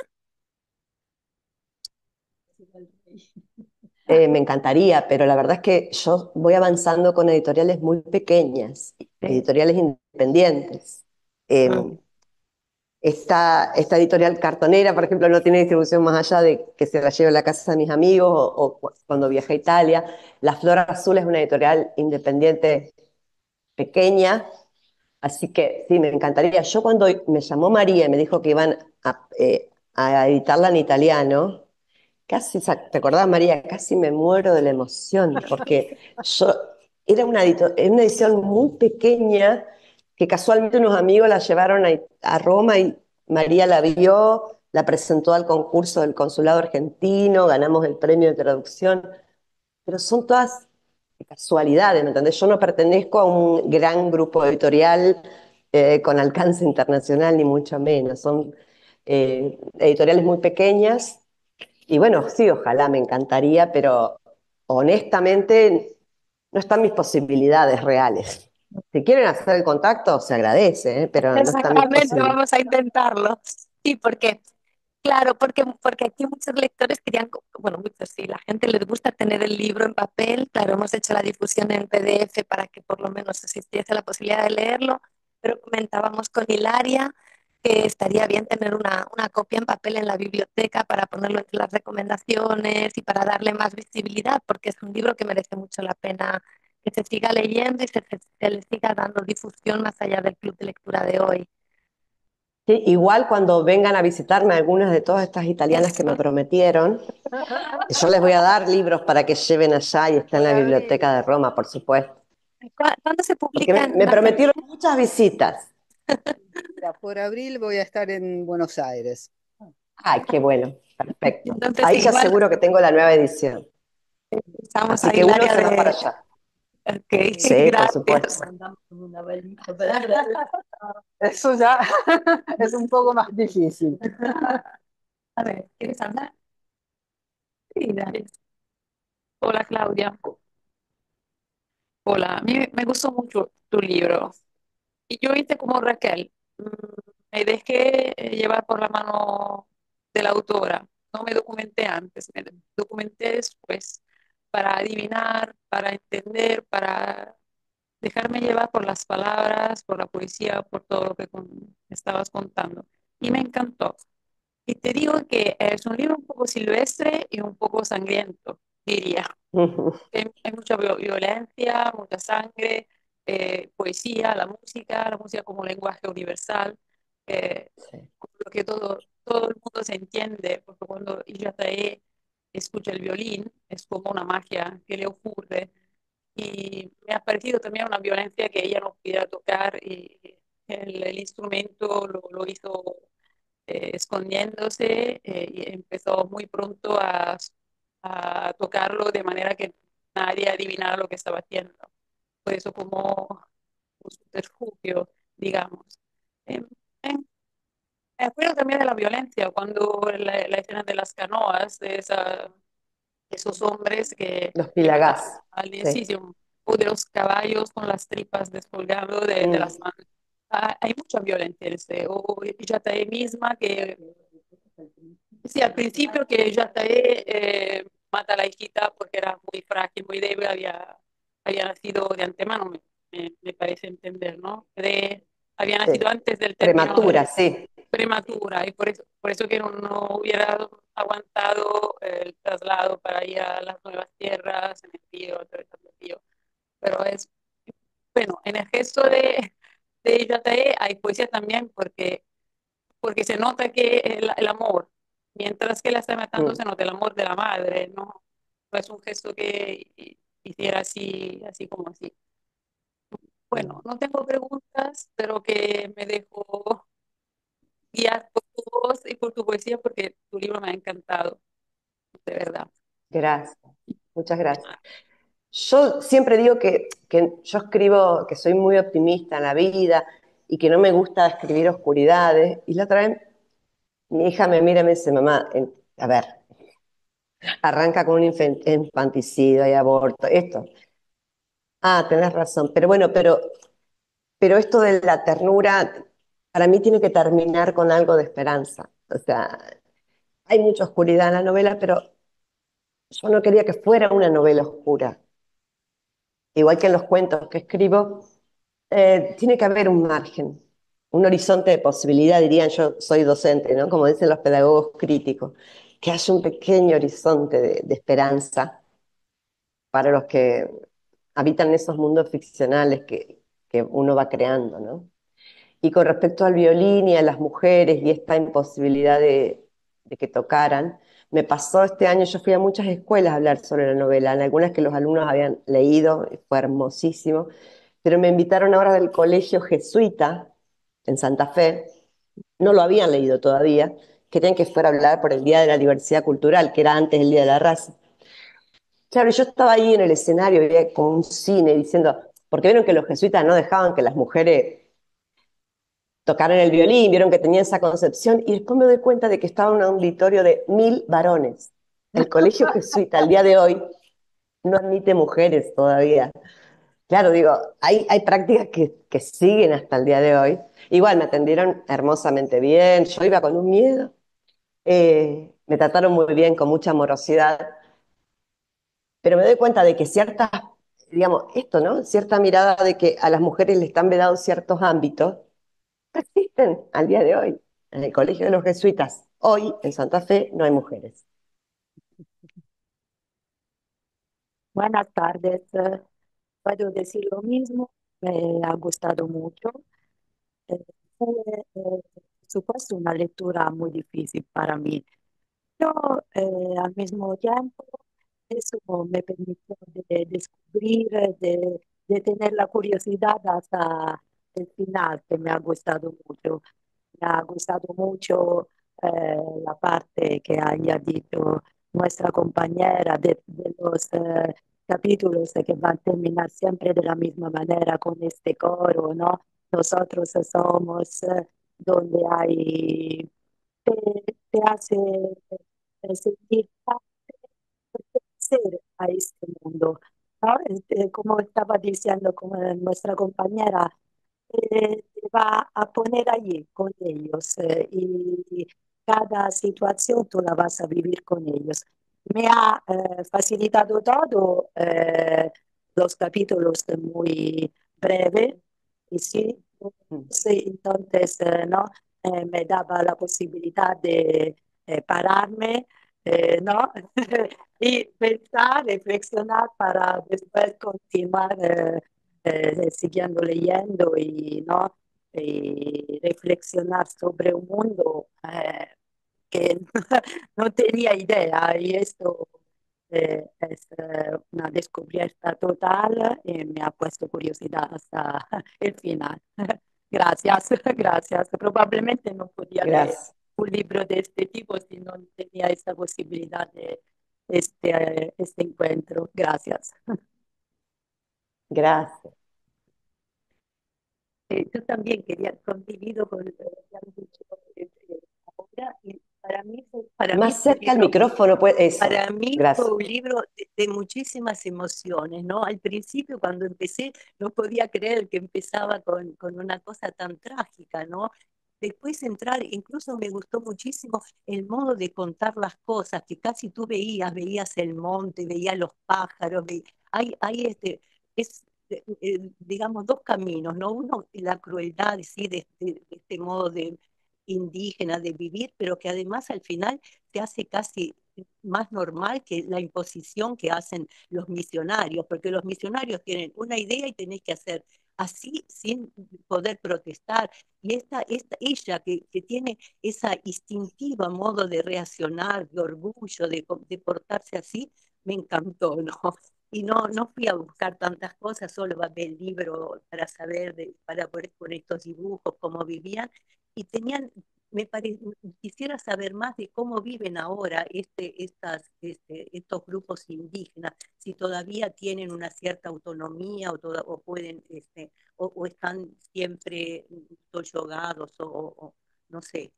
Me encantaría, pero la verdad es que yo voy avanzando con editoriales muy pequeñas, editoriales independientes. Mm. Esta editorial cartonera, por ejemplo, no tiene distribución más allá de que se la lleve a la casa de mis amigos cuando viajé a Italia. La Flor Azul es una editorial independiente pequeña, así que sí, me encantaría. Yo cuando me llamó María y me dijo que iban a editarla en italiano, casi, ¿te acordás, María? Casi me muero de la emoción, porque yo era una edición muy pequeña que casualmente unos amigos la llevaron a Roma y María la vio, la presentó al concurso del consulado argentino, ganamos el premio de traducción, pero son todas casualidades, ¿me entendés? Yo no pertenezco a un gran grupo editorial con alcance internacional, ni mucho menos. Son editoriales muy pequeñas y bueno, sí, ojalá, me encantaría, pero honestamente no están mis posibilidades reales. Si quieren hacer el contacto, se agradece, pero no están mis Exactamente, posibilidades. vamos a intentarlo. Sí, porque, claro, porque aquí muchos lectores querían, bueno, muchos sí, la gente les gusta tener el libro en papel. Claro, hemos hecho la difusión en PDF para que por lo menos existiese la posibilidad de leerlo, pero comentábamos con Hilaria que estaría bien tener una copia en papel en la biblioteca para ponerlo entre las recomendaciones y para darle más visibilidad, porque es un libro que merece mucho la pena que se siga leyendo y se le siga dando difusión más allá del club de lectura de hoy. Sí, igual cuando vengan a visitarme algunas de todas estas italianas que me prometieron, yo les voy a dar libros para que lleven allá y estén en Por la abril, biblioteca de Roma, por supuesto. ¿Cuándo se Porque publica en me Argentina? prometieron muchas visitas. mira, por abril voy a estar en Buenos Aires. Ay, qué bueno, perfecto. Entonces, Ahí ya igual seguro que tengo la nueva edición. estamos Así a que uno Hilaria se va para de... allá. Ok, Sí, por gracias. supuesto. Mandamos con una valija para Eso ya es un poco más difícil. A ver, ¿quieres andar? Sí, dale. Hola, Claudia. Hola, a mí me gustó mucho tu libro. Y yo hice como Raquel. Me dejé llevar por la mano de la autora. No me documenté antes, me documenté después para adivinar, para entender, para dejarme llevar por las palabras, por la poesía, por todo lo que estabas contando. Y me encantó. Y te digo que es un libro un poco silvestre y un poco sangriento, diría. Hay mucha violencia, mucha sangre, poesía, la música como lenguaje universal, Sí, con lo que todo el mundo se entiende, porque cuando Iyatae escucha el violín es como una magia que le ocurre y me ha parecido también una violencia que ella no pudiera tocar y el instrumento lo hizo escondiéndose y empezó muy pronto a tocarlo de manera que nadie adivinara lo que estaba haciendo. Por eso como un subterfugio, digamos. Eh, eh, Me acuerdo también de la violencia, cuando la escena de las canoas, esos hombres que los iban Pilagás. al Sí. inciso, o de los caballos con las tripas descolgando de las Mm, manos. Hay mucha violencia en ese, o Yatae misma que, sí, al principio que Yatae mata a la hijita porque era muy frágil, muy débil, había nacido de antemano, me parece entender, ¿no? Había nacido sí. antes del término Prematura, sí. prematura y por eso que no hubiera aguantado el traslado para ir a las nuevas tierras, en el río, atravesando el río. Pero es, bueno, en el gesto de Yatae hay poesía también porque se nota que el amor, mientras que la está matando, Mm, se nota el amor de la madre, ¿no? No es un gesto que hiciera así, así como así. Bueno, mm. no tengo preguntas, pero que me dejo guiar por tu voz y por tu poesía porque tu libro me ha encantado, de verdad. Gracias, muchas gracias. Yo siempre digo que yo escribo, que soy muy optimista en la vida y que no me gusta escribir oscuridades. Y la otra vez mi hija me mira y me dice, mamá, a ver, arranca con un infanticidio y aborto, esto. Ah, tenés razón, pero bueno, pero esto de la ternura, para mí tiene que terminar con algo de esperanza. O sea, hay mucha oscuridad en la novela, pero yo no quería que fuera una novela oscura. Igual que en los cuentos que escribo, tiene que haber un margen, un horizonte de posibilidad, dirían, yo soy docente, ¿no? Como dicen los pedagogos críticos, que haya un pequeño horizonte de esperanza para los que habitan esos mundos ficcionales que uno va creando, ¿no? Y con respecto al violín y a las mujeres y esta imposibilidad de que tocaran, me pasó este año, yo fui a muchas escuelas a hablar sobre la novela, en algunas que los alumnos habían leído, y fue hermosísimo, pero me invitaron ahora del colegio jesuita en Santa Fe, no lo habían leído todavía, querían que fuera a hablar por el Día de la Diversidad Cultural, que era antes del Día de la Raza. Claro, yo estaba ahí en el escenario, había como un cine diciendo, porque vieron que los jesuitas no dejaban que las mujeres tocaron el violín, vieron que tenía esa concepción, y después me doy cuenta de que estaba en un auditorio de 1000 varones. El colegio jesuita al día de hoy no admite mujeres todavía. Claro, digo, hay prácticas que siguen hasta el día de hoy. Igual me atendieron hermosamente bien, yo iba con un miedo, me trataron muy bien, con mucha amorosidad, pero me doy cuenta de que ciertas, digamos, esto, ¿no? Cierta mirada de que a las mujeres les están vedados ciertos ámbitos, persisten al día de hoy. En el Colegio de los Jesuitas, hoy en Santa Fe, no hay mujeres. Buenas tardes. Puedo decir lo mismo. Me ha gustado mucho. Eh, Fue, por supuesto, una lectura muy difícil para mí. Pero al mismo tiempo, eso me permitió de descubrir, de tener la curiosidad hasta el final, que me ha gustado mucho. Me ha gustado mucho la parte que haya dicho nuestra compañera de los capítulos que van a terminar siempre de la misma manera con este coro, ¿no? Nosotros somos donde hay, te hace sentir parte, pertenecer a este mundo, ¿no? Como estaba diciendo como nuestra compañera, te va a poner allí con ellos y cada situación tú la vas a vivir con ellos. Me ha facilitado todo los capítulos muy breves y sí, sí, entonces no, me daba la posibilidad de pararme, ¿no? y pensar, reflexionar para después continuar siguiendo leyendo y, ¿no? y reflexionar sobre un mundo que no tenía idea y esto es una descubierta total y me ha puesto curiosidad hasta el final. Gracias, gracias. Probablemente no podía leer Gracias. un libro de este tipo si no tenía esta posibilidad de este encuentro. Gracias. Gracias. Yo también quería contribuir con lo que han dicho ahora y para mí Más fue un cerca al libro. micrófono, pues eso. Para mí fue Gracias. un libro de muchísimas emociones, ¿no? Al principio, cuando empecé, no podía creer que empezaba con una cosa tan trágica, ¿no? Después entrar, incluso me gustó muchísimo el modo de contar las cosas, que casi tú veías el monte, veías los pájaros, hay digamos, dos caminos, ¿no? Uno, la crueldad, sí, de este modo de indígena de vivir, pero que además al final se hace casi más normal que la imposición que hacen los misionarios, porque los misionarios tienen una idea y tenés que hacer así sin poder protestar. Y ella que tiene esa instintiva modo de reaccionar, de orgullo, de portarse así, me encantó, ¿no? Y no fui a buscar tantas cosas, solo va a ver el libro para saber, para poder con estos dibujos, cómo vivían, y tenían quisiera saber más de cómo viven ahora estos grupos indígenas, si todavía tienen una cierta autonomía o pueden, o están siempre toyogados no sé.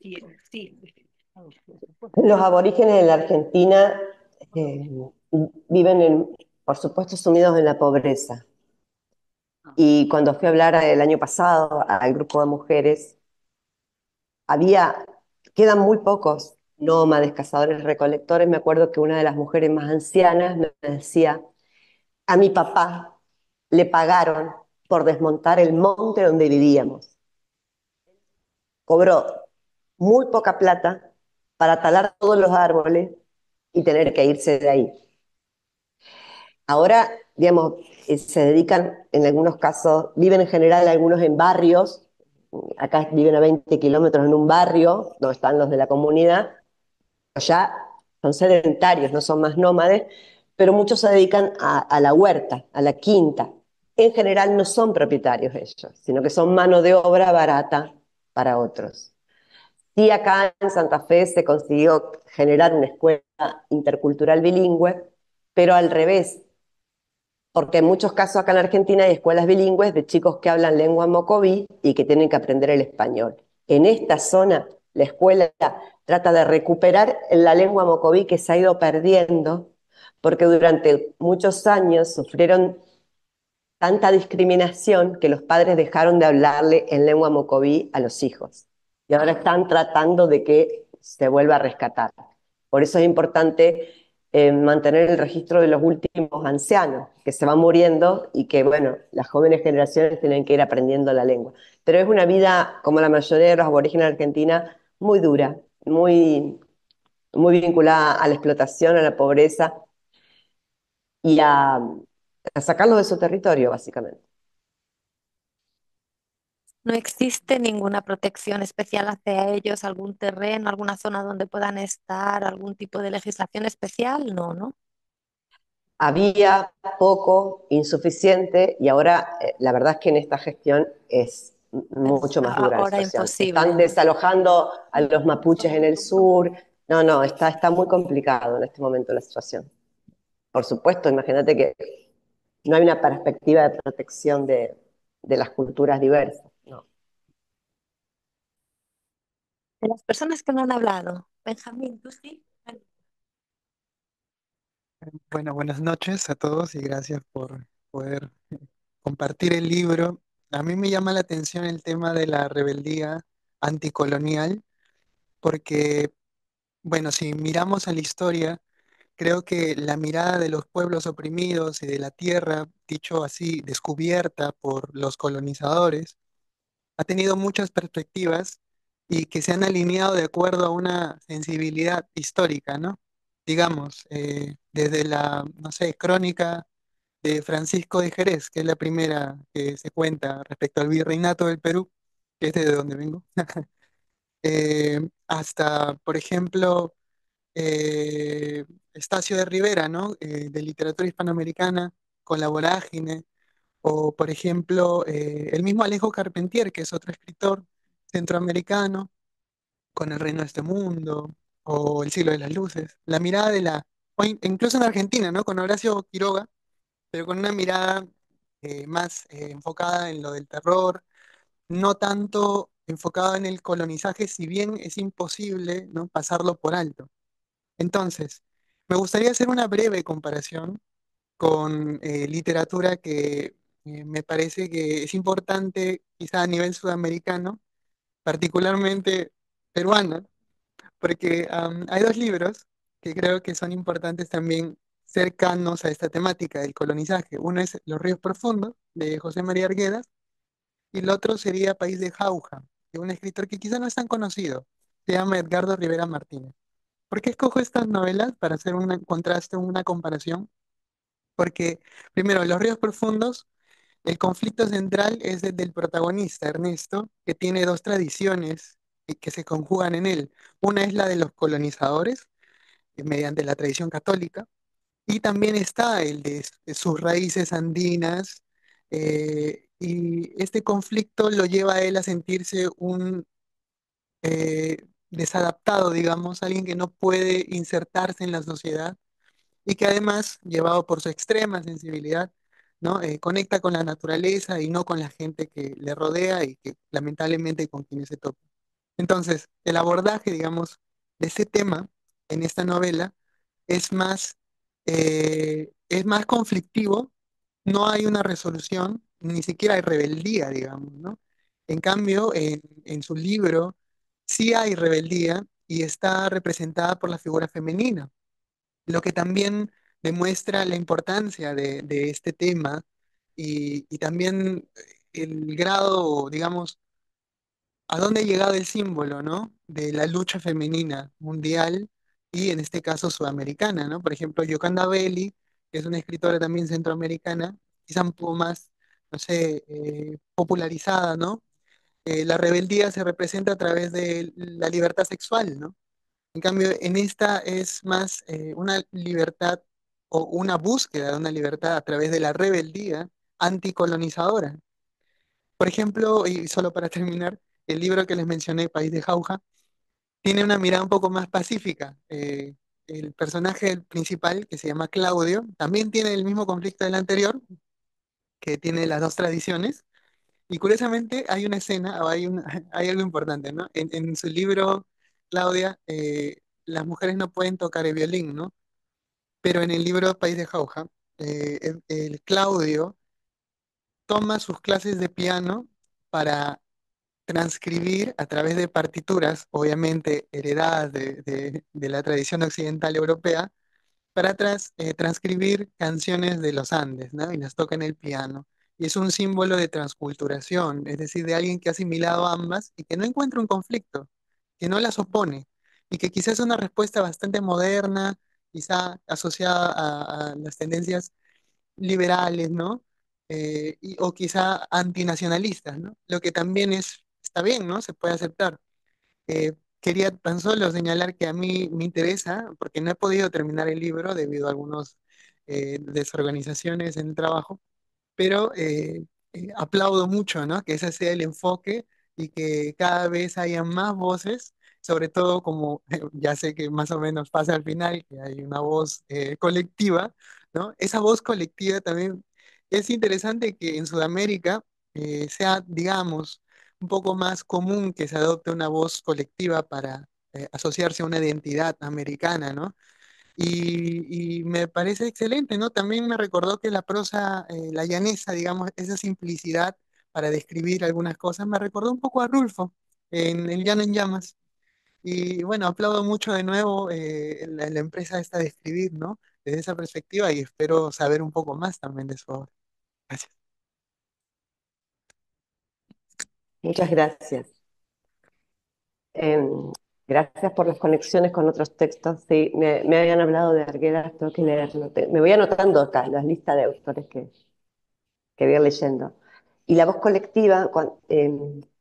Sí, sí. Los aborígenes en la Argentina eh, viven, por supuesto, sumidos en la pobreza. Y cuando fui a hablar el año pasado al grupo de mujeres, había, quedan muy pocos nómades, cazadores, recolectores, me acuerdo que una de las mujeres más ancianas me decía, a mi papá le pagaron por desmontar el monte donde vivíamos. Cobró muy poca plata para talar todos los árboles y tener que irse de ahí. Ahora, digamos, se dedican, en algunos casos, viven en general algunos en barrios, acá viven a 20 kilómetros en un barrio, donde están los de la comunidad, ya son sedentarios, no son más nómades, pero muchos se dedican a la huerta, a la quinta. En general no son propietarios ellos, sino que son mano de obra barata para otros. Sí, acá en Santa Fe se consiguió generar una escuela intercultural bilingüe, pero al revés, porque en muchos casos acá en Argentina hay escuelas bilingües de chicos que hablan lengua mocoví y que tienen que aprender el español. En esta zona, la escuela trata de recuperar la lengua mocoví que se ha ido perdiendo, porque durante muchos años sufrieron tanta discriminación que los padres dejaron de hablarle en lengua mocoví a los hijos. Y ahora están tratando de que se vuelva a rescatar. Por eso es importante mantener el registro de los últimos ancianos que se van muriendo y que, bueno, las jóvenes generaciones tienen que ir aprendiendo la lengua. Pero es una vida, como la mayoría de los aborígenes de Argentina, muy dura, muy vinculada a la explotación, a la pobreza y a sacarlos de su territorio, básicamente. ¿No existe ninguna protección especial hacia ellos, algún terreno, alguna zona donde puedan estar, algún tipo de legislación especial? No, ¿no? Había poco, insuficiente, y ahora la verdad es que en esta gestión es mucho más dura la Ahora situación. imposible, Están ¿no? desalojando a los mapuches en el sur. No, está muy complicado en este momento la situación. Por supuesto, imagínate que no hay una perspectiva de protección de las culturas diversas. No. De las personas que no han hablado, Benjamín, ¿tú sí? Bueno, buenas noches a todos y gracias por poder compartir el libro. A mí me llama la atención el tema de la rebeldía anticolonial, porque, bueno, si miramos a la historia, creo que la mirada de los pueblos oprimidos y de la tierra, dicho así, descubierta por los colonizadores, ha tenido muchas perspectivas y que se han alineado de acuerdo a una sensibilidad histórica, ¿no? Digamos, desde la, no sé, crónica de Francisco de Jerez, que es la primera que se cuenta respecto al virreinato del Perú, que es de donde vengo, hasta, por ejemplo, Estacio de Rivera, ¿no? De literatura hispanoamericana, con La Vorágine, o por ejemplo, el mismo Alejo Carpentier, que es otro escritor centroamericano, con El Reino de este Mundo, o El Siglo de las Luces. La mirada de la, incluso en Argentina, ¿no? Con Horacio Quiroga, pero con una mirada más enfocada en lo del terror, no tanto enfocada en el colonizaje, si bien es imposible, ¿no? Pasarlo por alto. Entonces, me gustaría hacer una breve comparación con literatura que me parece que es importante, quizá a nivel sudamericano, particularmente peruana, porque hay dos libros que creo que son importantes también cercanos a esta temática del colonizaje. Uno es Los ríos profundos, de José María Arguedas, y el otro sería País de Jauja, de un escritor que quizá no es tan conocido, se llama Edgardo Rivera Martínez. ¿Por qué escojo estas novelas para hacer un contraste, una comparación? Porque, primero, Los ríos profundos, el conflicto central es el del protagonista, Ernesto, que tiene dos tradiciones que se conjugan en él. Una es la de los colonizadores, mediante la tradición católica, y también está el de sus raíces andinas, y este conflicto lo lleva a él a sentirse un desadaptado, digamos, alguien que no puede insertarse en la sociedad y que además, llevado por su extrema sensibilidad, ¿no? Conecta con la naturaleza y no con la gente que le rodea y que lamentablemente con quienes se topa. Entonces, el abordaje, digamos, de ese tema en esta novela es más conflictivo, no hay una resolución, ni siquiera hay rebeldía, digamos, ¿no? En cambio, en su libro sí hay rebeldía y está representada por la figura femenina, lo que también demuestra la importancia de este tema y también el grado, digamos, a dónde ha llegado el símbolo, ¿no? De la lucha femenina mundial y en este caso sudamericana, ¿no? Por ejemplo, Yokanda Belli, que es una escritora también centroamericana, quizá un poco más, no sé, popularizada, ¿no? La rebeldía se representa a través de la libertad sexual, ¿no? En cambio, en esta es más una libertad o una búsqueda de una libertad a través de la rebeldía anticolonizadora. Por ejemplo, y solo para terminar, el libro que les mencioné, País de Jauja, tiene una mirada un poco más pacífica. El personaje principal, que se llama Claudio, también tiene el mismo conflicto del anterior, que tiene las dos tradiciones. Y curiosamente hay una escena, o hay algo importante, ¿no? En su libro, Claudia, las mujeres no pueden tocar el violín, ¿no? Pero en el libro País de Jauja, el Claudio toma sus clases de piano para transcribir a través de partituras, obviamente heredadas de la tradición occidental europea, para transcribir canciones de los Andes, ¿no? Y las toca en el piano. Y es un símbolo de transculturación, es decir, de alguien que ha asimilado ambas y que no encuentra un conflicto, que no las opone, y que quizás es una respuesta bastante moderna, quizá asociada a las tendencias liberales, ¿no? O quizá antinacionalistas, ¿no? Lo que también está bien, ¿no? Se puede aceptar. Quería tan solo señalar que a mí me interesa, porque no he podido terminar el libro debido a algunas desorganizaciones en el trabajo, pero aplaudo mucho, ¿no? Que ese sea el enfoque y que cada vez haya más voces, sobre todo como ya sé que más o menos pasa al final, que hay una voz colectiva, ¿no? Esa voz colectiva también es interesante que en Sudamérica sea, digamos, un poco más común que se adopte una voz colectiva para asociarse a una identidad americana, ¿no? Y me parece excelente, ¿no? También me recordó que la prosa, la llanesa, digamos, esa simplicidad para describir algunas cosas, me recordó un poco a Rulfo en El Llano en Llamas. Y bueno, aplaudo mucho de nuevo la empresa esta de escribir, ¿no? Desde esa perspectiva y espero saber un poco más también de su obra. Gracias. Muchas gracias. Gracias por las conexiones con otros textos. Sí, me habían hablado de Arguedas, tengo que leerlo. Me voy anotando acá las listas de autores que voy a ir leyendo. Y la voz colectiva,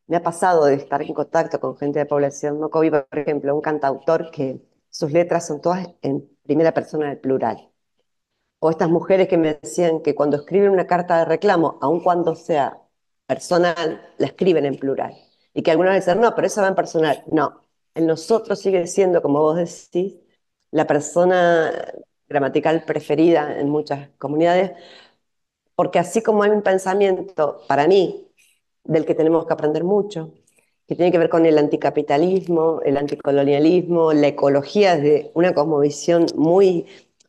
me ha pasado de estar en contacto con gente de población mocoví, por ejemplo, un cantautor que sus letras son todas en primera persona del plural. O estas mujeres que me decían que cuando escriben una carta de reclamo, aun cuando sea personal, la escriben en plural. Y que algunas veces, no, pero eso va en personal. No, el nosotros sigue siendo, como vos decís, la persona gramatical preferida en muchas comunidades, porque así como hay un pensamiento, para mí, del que tenemos que aprender mucho, que tiene que ver con el anticapitalismo, el anticolonialismo, la ecología desde una cosmovisión muy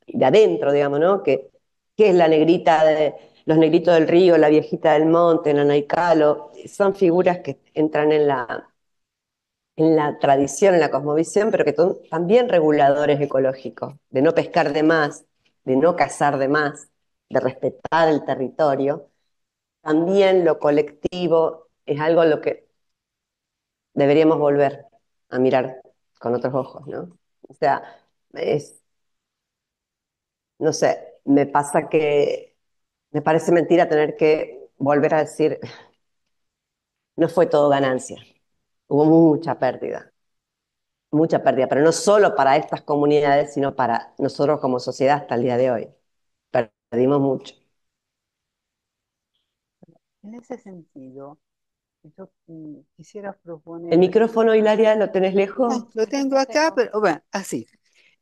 de adentro, digamos, ¿no? Que es la negrita de los negritos del río, la viejita del monte, la Naicalo, son figuras que entran en la tradición, en la cosmovisión, pero que son también reguladores ecológicos, de no pescar de más, de no cazar de más, de respetar el territorio. También lo colectivo es algo a lo que deberíamos volver a mirar con otros ojos, ¿no? O sea, no sé, me pasa que me parece mentira tener que volver a decir, no fue todo ganancia, hubo mucha pérdida, pero no solo para estas comunidades, sino para nosotros como sociedad hasta el día de hoy. Perdimos mucho. En ese sentido, yo quisiera El proponer, micrófono, Hilaria, ¿lo tenés lejos? lo tengo acá, pero bueno, así.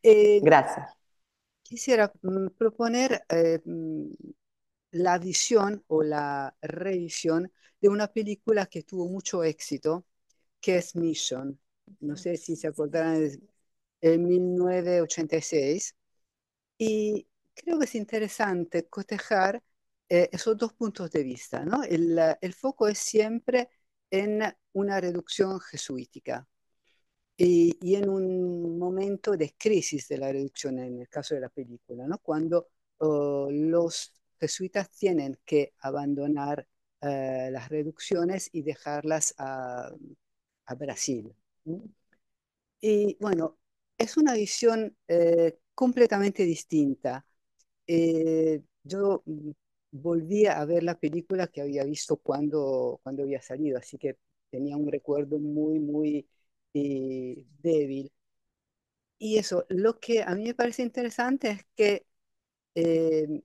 Eh, Gracias. Quisiera proponer la visión o la revisión de una película que tuvo mucho éxito, que es Mission. No sé si se acordarán, es en 1986. Y creo que es interesante cotejar esos dos puntos de vista, ¿no? El foco es siempre en una reducción jesuítica. y en un momento de crisis de la reducción, en el caso de la película, ¿no? Cuando los jesuitas tienen que abandonar las reducciones y dejarlas a Brasil. ¿No? Y bueno, es una visión completamente distinta. Yo volví a ver la película que había visto cuando había salido, así que tenía un recuerdo muy, muy débil. Y eso, lo que a mí me parece interesante es que eh,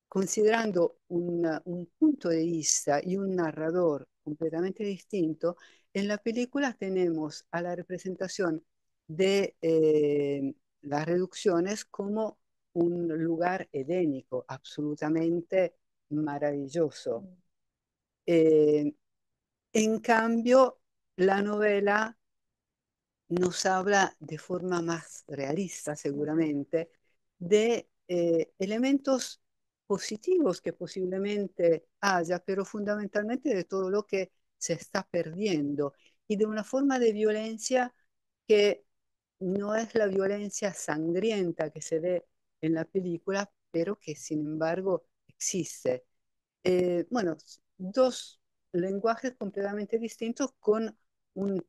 considerando un punto de vista y un narrador completamente distinto, en la película tenemos a la representación de las reducciones como un lugar edénico, absolutamente maravilloso. Eh, en cambio, la novela nos habla de forma más realista, seguramente, de elementos positivos que posiblemente haya, pero fundamentalmente de todo lo que se está perdiendo y de una forma de violencia que no es la violencia sangrienta que se ve en la película, pero que sin embargo existe. Bueno, dos lenguajes completamente distintos con un,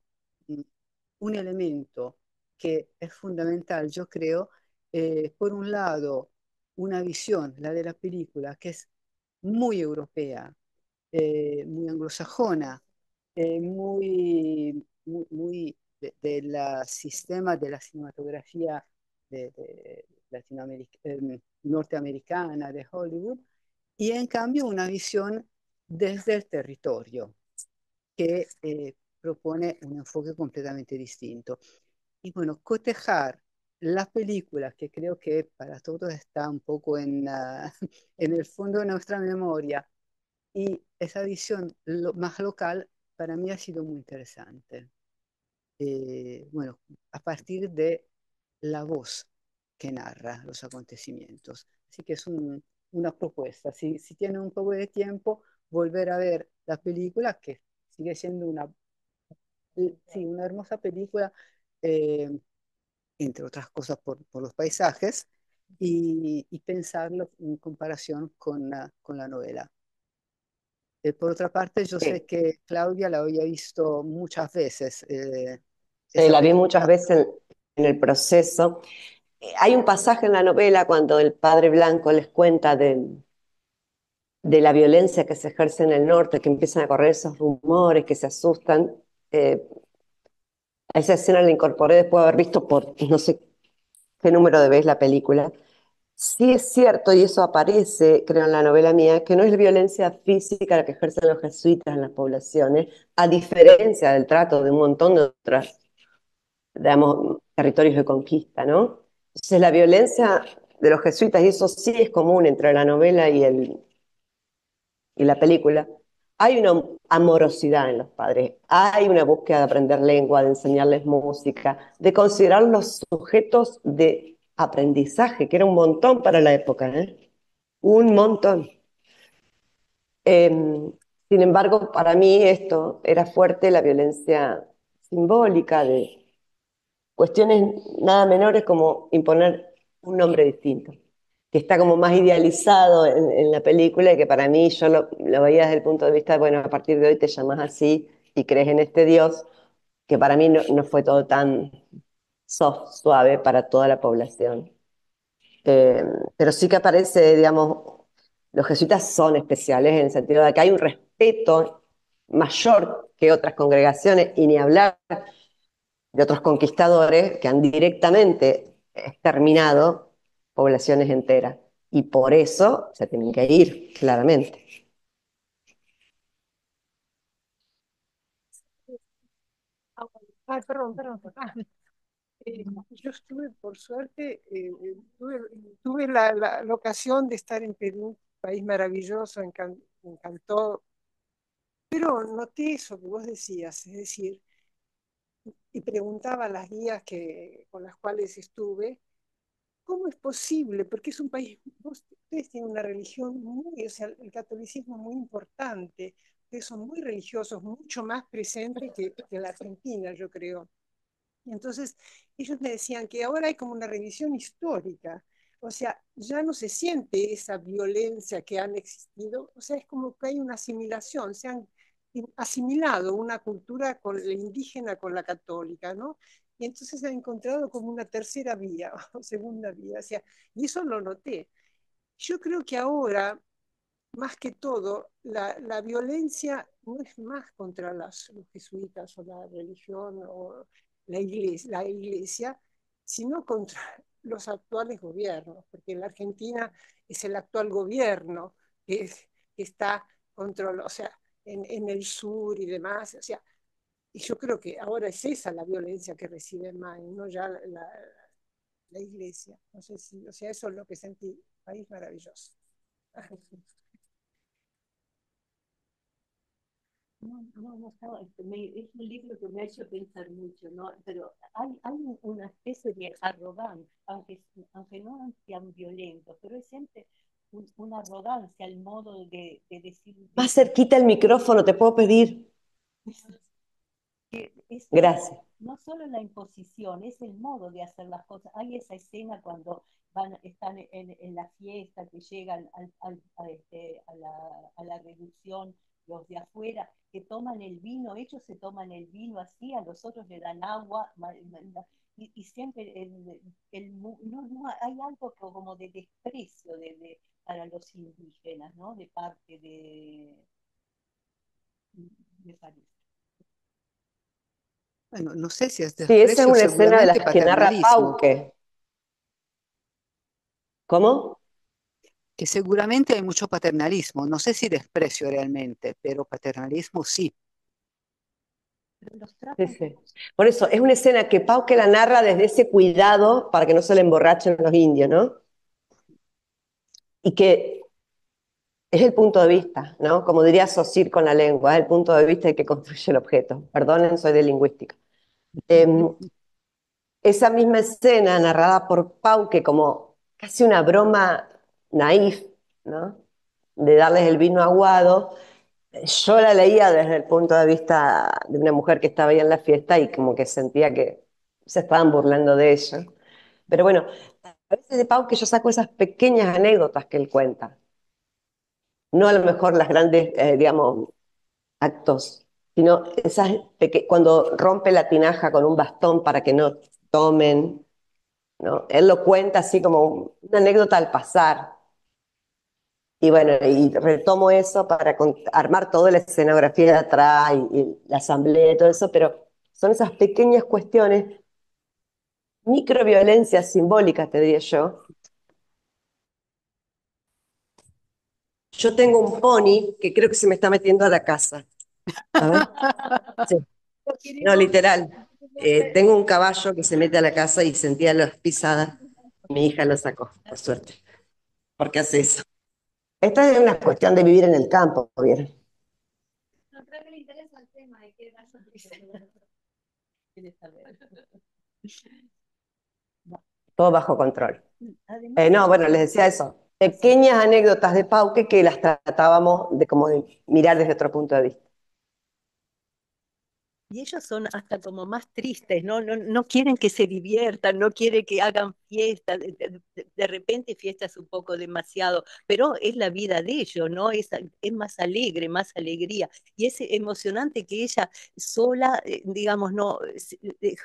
un elemento que es fundamental, yo creo, por un lado, una visión, la de la película, que es muy europea, muy anglosajona, muy del sistema de la cinematografía norteamericana, de Hollywood, y en cambio una visión desde el territorio que propone un enfoque completamente distinto. Y bueno, cotejar las películas, que creo que para todos está un poco en el fondo de nuestra memoria, y esa visión más local, para mí ha sido muy interesante. Bueno, a partir de la voz que narra los acontecimientos. Así que es una propuesta. Si tienen un poco de tiempo, volver a ver la película, que sigue siendo sí, una hermosa película, eh, entre otras cosas por los paisajes, y pensarlo en comparación con la novela. Por otra parte, yo sé Sí. que Claudia la había visto muchas veces, Sí, esa la vi muchas película. veces en el proceso. Hay un pasaje en la novela cuando el padre Blanco les cuenta de la violencia que se ejerce en el norte, que empiezan a correr esos rumores, que se asustan. Eh, a esa escena la incorporé después de haber visto por no sé qué número de veces la película. Sí es cierto, y eso aparece, creo, en la novela mía, que no es violencia física la que ejercen los jesuitas en las poblaciones, a diferencia del trato de un montón de otros, digamos, territorios de conquista, ¿no? Entonces la violencia de los jesuitas, y eso sí es común entre la novela y la película, hay una amorosidad en los padres, hay una búsqueda de aprender lengua, de enseñarles música, de considerarlos sujetos de aprendizaje, que era un montón para la época, ¿eh? Un montón. Sin embargo, para mí esto era fuerte, la violencia simbólica de cuestiones nada menores como imponer un nombre distinto, que está como más idealizado en la película y que para mí yo lo veía desde el punto de vista de, bueno, a partir de hoy te llamas así y crees en este Dios, que para mí no fue todo tan soft, suave para toda la población. Eh, pero sí que aparece, digamos, los jesuitas son especiales en el sentido de que hay un respeto mayor que otras congregaciones y ni hablar de otros conquistadores que han directamente exterminado poblaciones enteras. Y por eso se tienen que ir, claramente. Ay, perdón. Yo estuve, por suerte, tuve la ocasión de estar en Perú, un país maravilloso, me encantó, pero noté eso que vos decías, es decir, y preguntaba a las guías con las cuales estuve, ¿cómo es posible? Porque es un país, ustedes tienen una religión muy, o sea, el catolicismo es muy importante, ustedes son muy religiosos, mucho más presente que la Argentina, yo creo. Y entonces ellos me decían que ahora hay como una revisión histórica, o sea, ya no se siente esa violencia que han existido, o sea, es como que hay una asimilación, se han asimilado una cultura con la indígena con la católica, ¿no? Y entonces se ha encontrado como una tercera vía o segunda vía, o sea, y eso lo noté. Yo creo que ahora, más que todo, la violencia no es más contra los jesuitas o la religión o la iglesia, sino contra los actuales gobiernos, porque en la Argentina es el actual gobierno que está controlado, o sea, en el sur y demás, o sea, y yo creo que ahora es esa la violencia que recibe más, no ya la iglesia. No sé si, o sea, eso es lo que sentí. País maravilloso. Es un libro que me ha hecho pensar mucho, ¿no? Pero hay una especie de arrogancia, aunque no sean violentos, pero es siempre una arrogancia al modo de decir, Más cerquita el micrófono, te puedo pedir. que Gracias. no solo la imposición, es el modo de hacer las cosas. Hay esa escena cuando están en la fiesta, que llegan a la reducción, los de afuera, que toman el vino, ellos se toman el vino así, a los otros le dan agua, y siempre hay algo como de desprecio para los indígenas, ¿no? De parte me parece. Bueno, no sé si es Sí, esa es desprecio, una escena de seguramente las que narra paternalismo, Pauque. ¿Cómo? que seguramente hay mucho paternalismo, no sé si desprecio realmente, pero paternalismo sí. Los Sí, tratan sí. Por eso, es una escena que Pauque la narra desde ese cuidado para que no se le emborrachen los indios, ¿no? Y que es el punto de vista, ¿no? Como diría Saussure con la lengua, es el punto de vista de que construye el objeto. Perdonen, soy de lingüística. Esa misma escena narrada por Pauque como casi una broma naif, ¿no? De darles el vino aguado, yo la leía desde el punto de vista de una mujer que estaba ahí en la fiesta y como que sentía que se estaban burlando de ella. Pero bueno, a veces de Pauque yo saco esas pequeñas anécdotas que él cuenta, no a lo mejor las grandes, digamos, actos, sino cuando rompe la tinaja con un bastón para que no tomen, ¿no? Él lo cuenta así como una anécdota al pasar. Y bueno, y retomo eso para armar toda la escenografía de atrás y la asamblea y todo eso, pero son esas pequeñas cuestiones, microviolencias simbólicas, te diría yo. Yo tengo un pony que creo que se me está metiendo a la casa. A ver. Sí. No, literal. Tengo un caballo que se mete a la casa y sentía las pisadas. Mi hija lo sacó, por suerte. ¿Por qué hace eso? Esta es una cuestión de vivir en el campo, ¿vieron? No creo que le interesa el tema de qué raza quiere saber. Todo bajo control. Además, No, bueno, les decía eso. Pequeñas anécdotas de Pauque que las tratábamos de como de mirar desde otro punto de vista. y ellos son hasta como más tristes, ¿no? No quieren que se diviertan, no quieren que hagan fiestas, de repente fiestas un poco demasiado, pero es la vida de ellos, ¿no? Es más alegre, más alegría. Y es emocionante que ella sola, digamos, no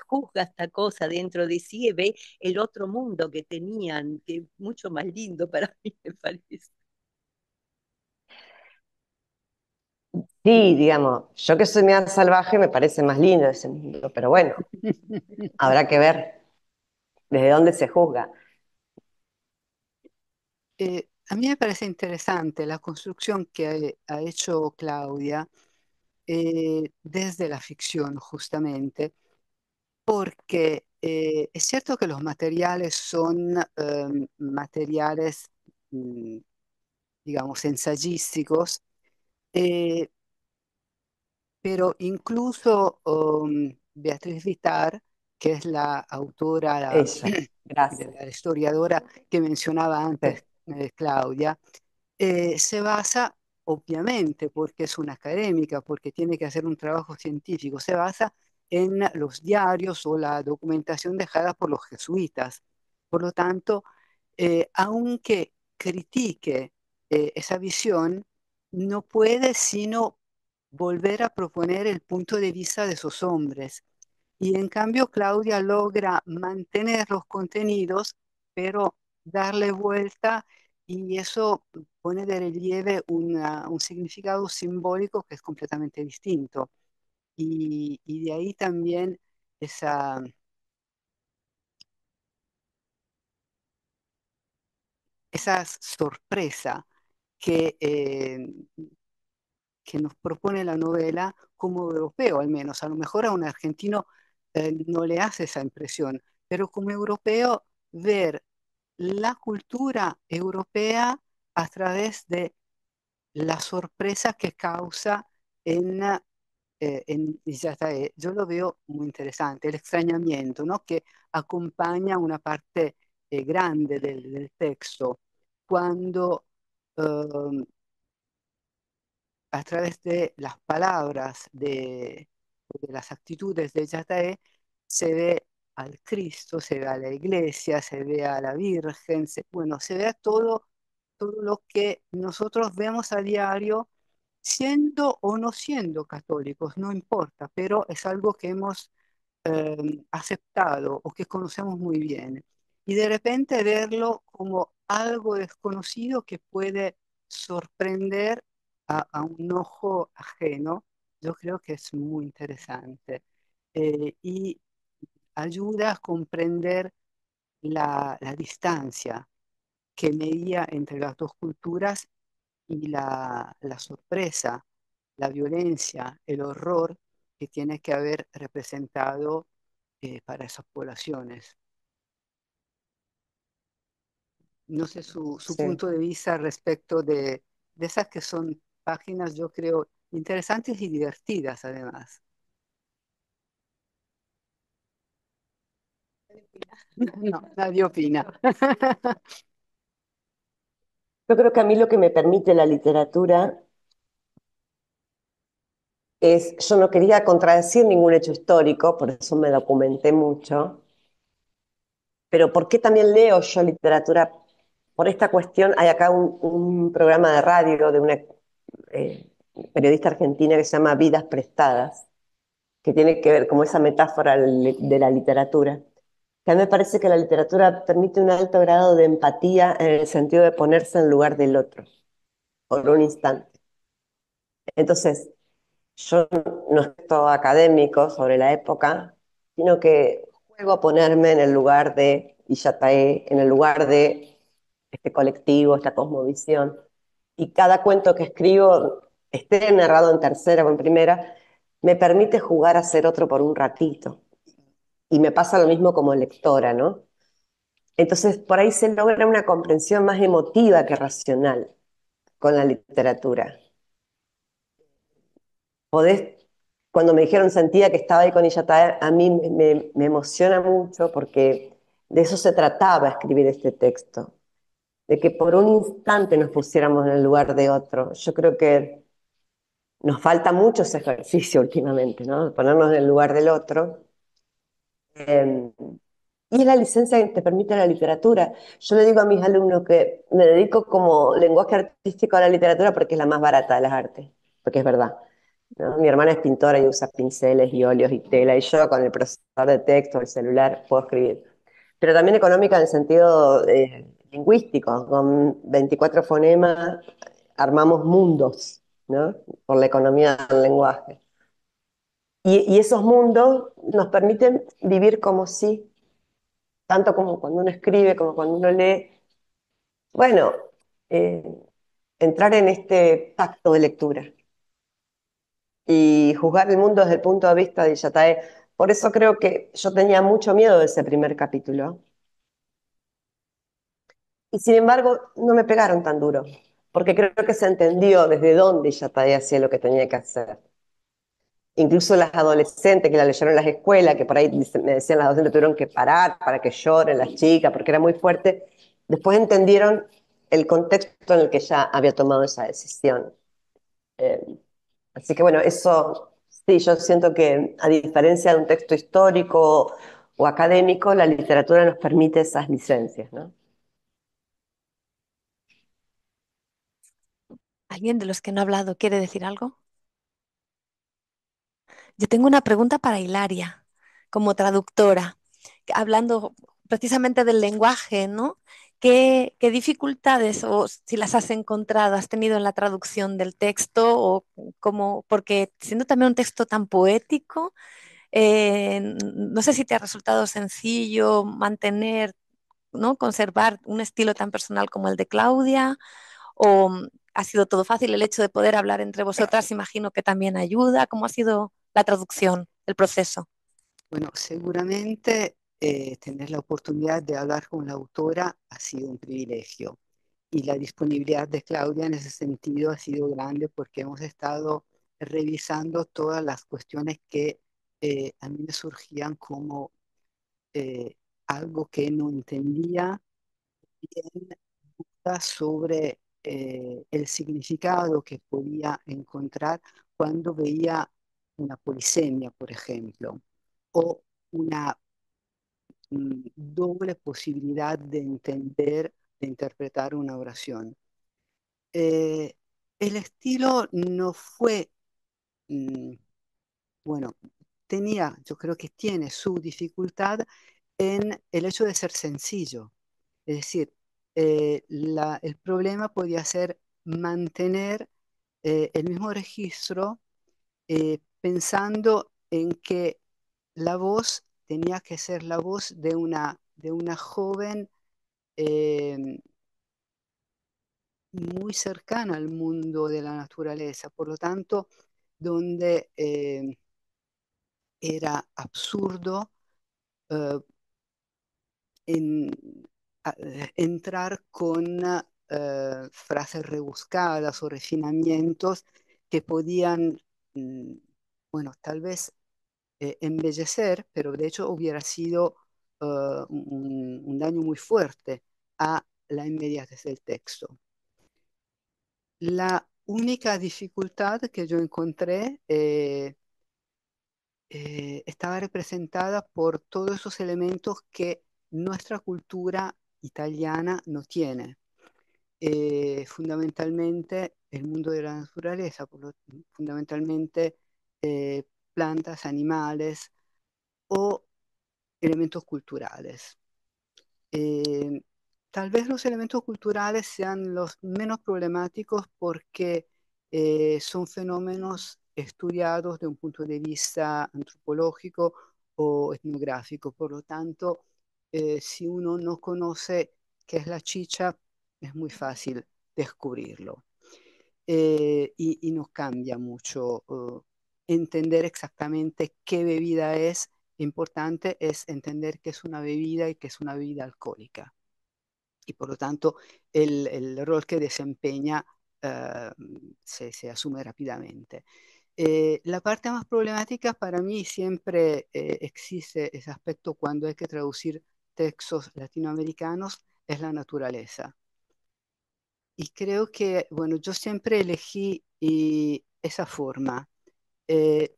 juzga esta cosa dentro de sí y ve el otro mundo que tenían, que es mucho más lindo para mí, me parece. Sí, digamos, yo que soy media salvaje me parece más lindo ese mundo, pero bueno, habrá que ver desde dónde se juzga. A mí me parece interesante la construcción que ha hecho Claudia desde la ficción, justamente, porque es cierto que los materiales son materiales, mm, digamos, ensayísticos, eh, pero incluso Beatriz Vitar, que es la autora, Ella, gracias. la historiadora que mencionaba Sí. antes Claudia, se basa, obviamente, porque es una académica, porque tiene que hacer un trabajo científico, se basa en los diarios o la documentación dejada por los jesuitas. Por lo tanto, aunque critique esa visión, no puede sino volver a proponer el punto de vista de esos hombres. Y en cambio, Claudia logra mantener los contenidos, pero darle vuelta y eso pone de relieve un significado simbólico que es completamente distinto. Y de ahí también esa, esa sorpresa que, que nos propone la novela como europeo al menos. A lo mejor a un argentino no le hace esa impresión, pero como europeo ver la cultura europea a través de la sorpresa que causa en Yatae, yo lo veo muy interesante, el extrañamiento, ¿no? Que acompaña una parte grande del texto, cuando eh, a través de las palabras, de las actitudes de Yatae, se ve al Cristo, se ve a la iglesia, se ve a la Virgen, bueno, se ve a todo lo que nosotros vemos a diario, siendo o no siendo católicos, no importa, pero es algo que hemos aceptado o que conocemos muy bien. Y de repente verlo como algo desconocido que puede sorprender a un ojo ajeno, yo creo que es muy interesante. Y ayuda a comprender la distancia que medía entre las dos culturas y la sorpresa, la violencia, el horror que tiene que haber representado para esas poblaciones. No sé su Sí. punto de vista respecto de esas que son páginas, yo creo, interesantes y divertidas además. No, nadie opina. Yo creo que a mí lo que me permite la literatura es, yo no quería contradecir ningún hecho histórico, por eso me documenté mucho, pero ¿por qué también leo yo literatura? Por esta cuestión, hay acá un programa de radio de una eh, periodista argentina que se llama Vidas Prestadas, que tiene que ver como esa metáfora de la literatura, que a mí me parece que la literatura permite un alto grado de empatía en el sentido de ponerse en lugar del otro, por un instante. Entonces, yo no soy todo académico sobre la época, sino que juego a ponerme en el lugar de Illatae, en el lugar de este colectivo, esta cosmovisión. Y cada cuento que escribo, esté narrado en tercera o en primera, me permite jugar a ser otro por un ratito. Y me pasa lo mismo como lectora, ¿no? Entonces, por ahí se logra una comprensión más emotiva que racional con la literatura. Podés, cuando me dijeron sentía que estaba ahí con Illatae, a mí me emociona mucho porque de eso se trataba escribir este texto, de que por un instante nos pusiéramos en el lugar de otro. Yo creo que nos falta mucho ese ejercicio últimamente, ¿no? De ponernos en el lugar del otro. Eh, y es la licencia que te permite la literatura. Yo le digo a mis alumnos que me dedico como lenguaje artístico a la literatura porque es la más barata de las artes, porque es verdad, ¿no? Mi hermana es pintora y usa pinceles y óleos y tela, y yo con el procesador de texto, el celular, puedo escribir. Pero también económica en el sentido lingüístico, con 24 fonemas armamos mundos, ¿no? Por la economía del lenguaje. Y esos mundos nos permiten vivir como si, tanto como cuando uno escribe, como cuando uno lee, bueno, eh, entrar en este pacto de lectura y juzgar el mundo desde el punto de vista de Yatae. Por eso creo que yo tenía mucho miedo de ese primer capítulo. Y sin embargo, no me pegaron tan duro, porque creo que se entendió desde dónde Yatae hacía lo que tenía que hacer. Incluso las adolescentes que la leyeron en las escuelas, que por ahí me decían las docentes tuvieron que parar para que lloren las chicas, porque era muy fuerte, después entendieron el contexto en el que ya había tomado esa decisión. Eh, Así que bueno, eso Sí, yo siento que a diferencia de un texto histórico o académico, la literatura nos permite esas licencias, ¿no? ¿Alguien de los que no ha hablado quiere decir algo? Yo tengo una pregunta para Hilaria, como traductora, hablando precisamente del lenguaje, ¿no? ¿Qué dificultades o si las has encontrado, has tenido en la traducción del texto o cómo, porque siendo también un texto tan poético, no sé si te ha resultado sencillo mantener, ¿no? Conservar un estilo tan personal como el de Claudia o ha sido todo fácil. El hecho de poder hablar entre vosotras, imagino que también ayuda. ¿Cómo ha sido la traducción, el proceso? Bueno, seguramente tener la oportunidad de hablar con la autora ha sido un privilegio y la disponibilidad de Claudia en ese sentido ha sido grande porque hemos estado revisando todas las cuestiones que a mí me surgían como eh, algo que no entendía bien, dudas sobre el significado que podía encontrar cuando veía una polisemia, por ejemplo, o una doble posibilidad de entender, de interpretar una oración. Eh, el estilo no fue, mm, bueno, tenía, yo creo que tiene su dificultad en el hecho de ser sencillo. Es decir, el problema podía ser mantener el mismo registro pensando en que la voz tenía que ser la voz de una joven eh, muy cercana al mundo de la naturaleza, por lo tanto, donde era absurdo eh, en- entrar con frases rebuscadas o refinamientos que podían, mm, bueno, tal vez embellecer, pero de hecho hubiera sido un daño muy fuerte a la inmediatez del texto. La única dificultad que yo encontré estaba representada por todos esos elementos que nuestra cultura italiana no tiene. Fundamentalmente el mundo de la naturaleza, fundamentalmente eh, plantas, animales o elementos culturales. Eh, Tal vez los elementos culturales sean los menos problemáticos porque son fenómenos estudiados de un punto de vista antropológico o etnográfico. Por lo tanto, si uno no conoce qué es la chicha, es muy fácil descubrirlo. Y nos cambia mucho entender exactamente qué bebida es. Importante es entender que es una bebida y que es una bebida alcohólica. Y por lo tanto, el rol que desempeña eh, se asume rápidamente. La parte más problemática para mí siempre existe ese aspecto cuando hay que traducir textos latinoamericanos, es la naturaleza. Y creo que, bueno, yo siempre elegí esa forma,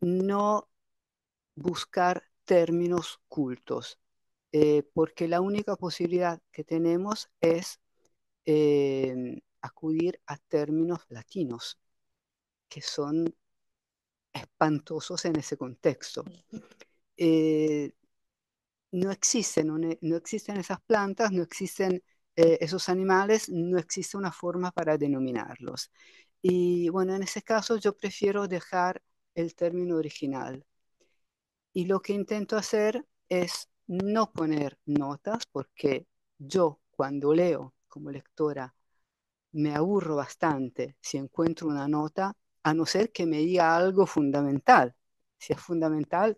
no buscar términos cultos, porque la única posibilidad que tenemos es acudir a términos latinos, que son espantosos en ese contexto. Eh, no existen, no existen esas plantas, no existen esos animales, no existe una forma para denominarlos. Y bueno, en ese caso yo prefiero dejar el término original. Y lo que intento hacer es no poner notas, porque yo cuando leo como lectora me aburro bastante si encuentro una nota, a no ser que me diga algo fundamental. Si es fundamental,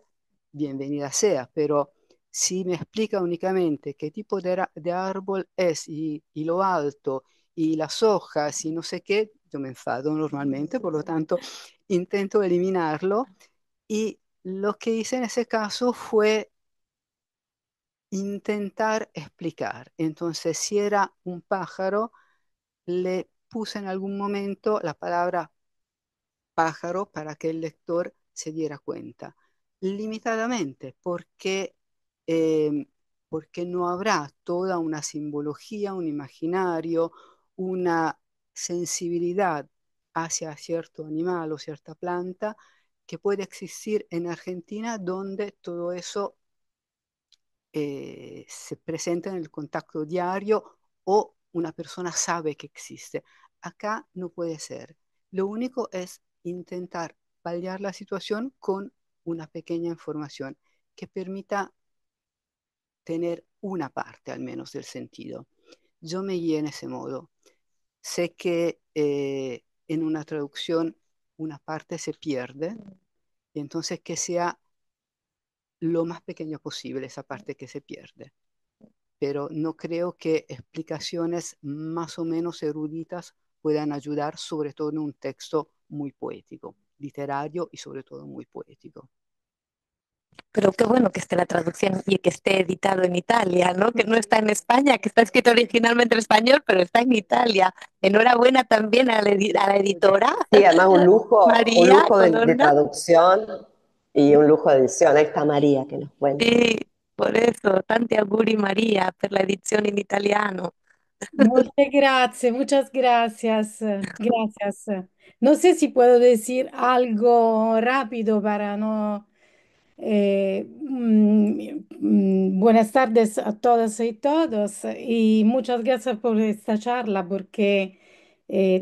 bienvenida sea, pero si me explica únicamente qué tipo de árbol es y lo alto y las hojas y no sé qué, yo me enfado normalmente, por lo tanto intento eliminarlo y lo que hice en ese caso fue intentar explicar. Entonces, si era un pájaro, le puse en algún momento la palabra pájaro para que el lector se diera cuenta, limitadamente, eh, porque no habrá toda una simbología, un imaginario, una sensibilidad hacia cierto animal o cierta planta que puede existir en Argentina donde todo eso se presenta en el contacto diario o una persona sabe que existe. Acá no puede ser. Lo único es intentar paliar la situación con una pequeña información que permita tener una parte al menos del sentido. Yo me guié en ese modo. Sé que en una traducción una parte se pierde y entonces que sea lo más pequeño posible esa parte que se pierde. Pero no creo que explicaciones más o menos eruditas puedan ayudar, sobre todo en un texto muy poético, literario y sobre todo muy poético. Pero qué bueno que esté la traducción y que esté editado en Italia, ¿no? Que no está en España, que está escrito originalmente en español, pero está en Italia. Enhorabuena también a a la editora, Sí, además un María lujo de Colonna. traducción y un lujo de edición. Ahí está María que nos cuenta. Sì, por eso, tanti auguri Maria per la edizione in italiano. Muchas gracias, muchas gracias, gracias. No sé si puedo decir algo rápido para no... buenas tardes a todas y todos y muchas gracias por esta charla porque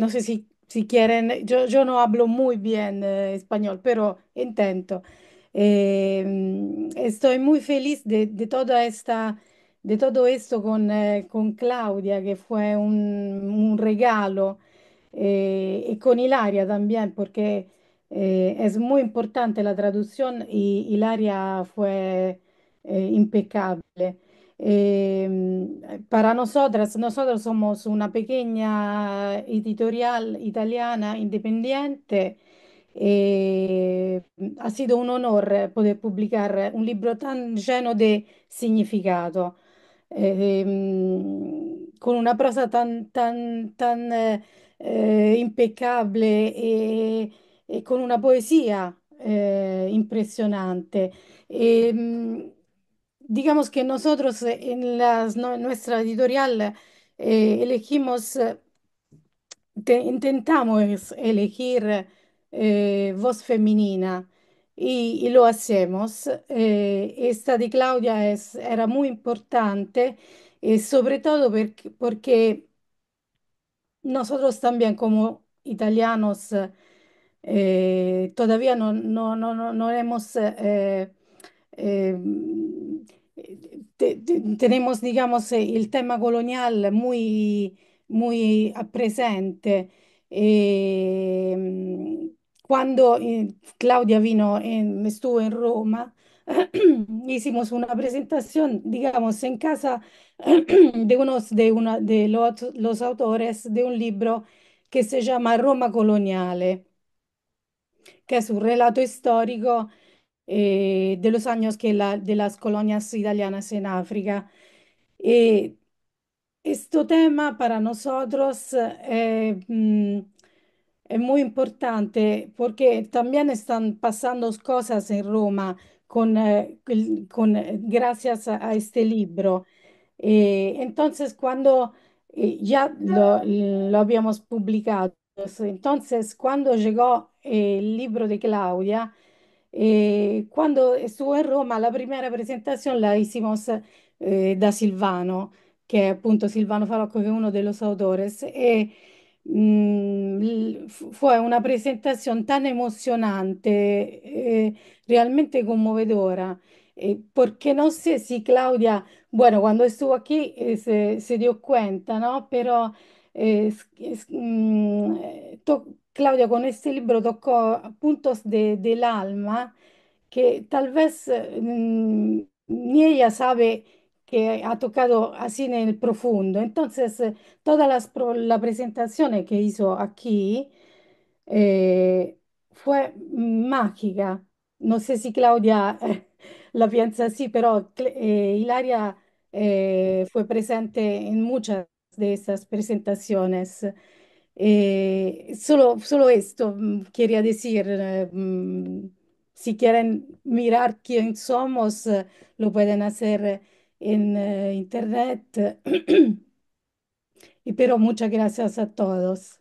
no sé si quieren, yo no hablo muy bien español, pero intento. Estoy muy feliz de toda esta, de todo esto con Claudia, que fue un regalo, y con Hilaria también, porque es muy importante la traducción y Hilaria fue impecable. Para nosotros somos una pequeña editorial italiana independiente. Eh, Ha sido un honor poder publicar un libro tan lleno de significado, con una prosa tan impeccabile e con una poesía impresionante. Digamos que nosotros en nuestra editorial elegimos, intentamos elegir voz femenina y lo hacemos. Esta de Claudia era muy importante, sobre todo porque nosotros también como italianos todavía no hemos eh, tenemos, digamos, el tema colonial muy presente. Eh, Cuando Claudia estuvo en Roma, hicimos una presentación, digamos, en casa de los autores de un libro que se llama Roma coloniale, que es un relato histórico de los años de las colonias italianas en África. Eh, este tema para nosotros es muy importante porque también están pasando cosas en Roma gracias a este libro. Entonces, cuando ya lo habíamos publicado, entonces cuando llegó el libro de Claudia, cuando estuvo en Roma, la primera presentación la hicimos da Silvano, que es appunto Silvano Falocco, que es uno de los autores. Fue una presentación tan emocionante, realmente conmovedora, porque no sé si Claudia, bueno, cuando estuvo aquí se dio cuenta, ¿no? Pero Claudia con este libro tocó puntos del alma que tal vez ni ella sabe que ha tocado así en el profundo. Entonces, todas las presentaciones que hizo aquí fue mágica. No sé si Claudia la piensa así, pero Hilaria fue presente en muchas de esas presentaciones. Solo esto quería decir. si quieren mirar quién somos, lo pueden hacer en internet. Pero muchas gracias a todos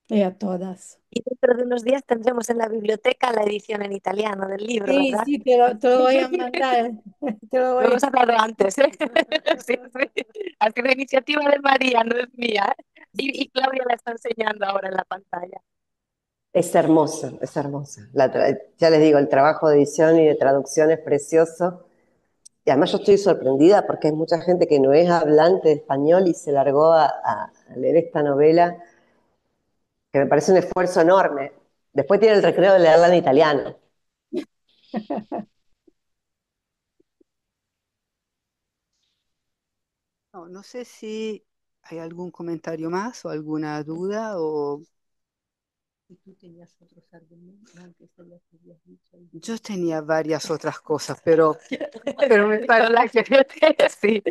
y a todas. Y dentro de unos días tendremos en la biblioteca la edición en italiano del libro, Sí, ¿verdad? sí, te lo voy a mandar. Te lo Lo voy hemos hablado antes, ¿eh? Sí, sí. Ha sido iniciativa de María, no es mía. Y Claudia la está enseñando ahora en la pantalla. Es hermosa, es hermosa. Ya les digo, el trabajo de edición y de traducción es precioso. Y además yo estoy sorprendida porque hay mucha gente que no es hablante de español y se largó a leer esta novela, que me parece un esfuerzo enorme. Después tiene el recreo de leerla en italiano. No, no sé si hay algún comentario más o alguna duda o Y tú tenías otros argumentos, aunque se los habías dicho. yo tenía varias otras cosas, pero me paró la que sí.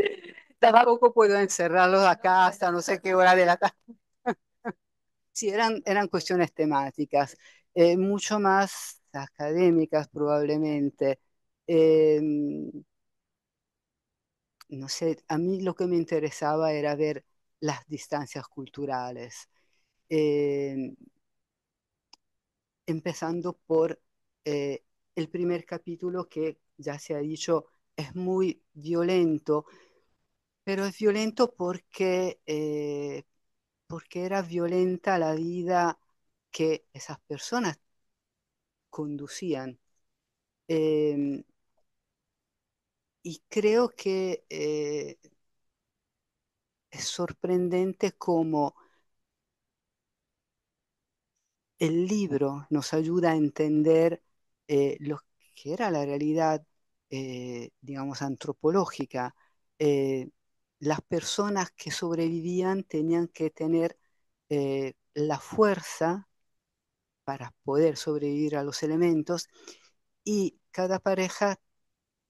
Tampoco puedo encerrarlos acá hasta no sé qué hora de la tarde. Sí, eran cuestiones temáticas, mucho más académicas probablemente. Eh, no sé, a mí lo que me interesaba era ver las distancias culturales, eh, empezando por eh, el primer capítulo que ya se ha dicho es muy violento, pero es violento porque era violenta la vida que esas personas conducían. Eh, y creo que es sorprendente cómo el libro nos ayuda a entender lo que era la realidad, digamos, antropológica. Eh, las personas que sobrevivían tenían que tener la fuerza para poder sobrevivir a los elementos y cada pareja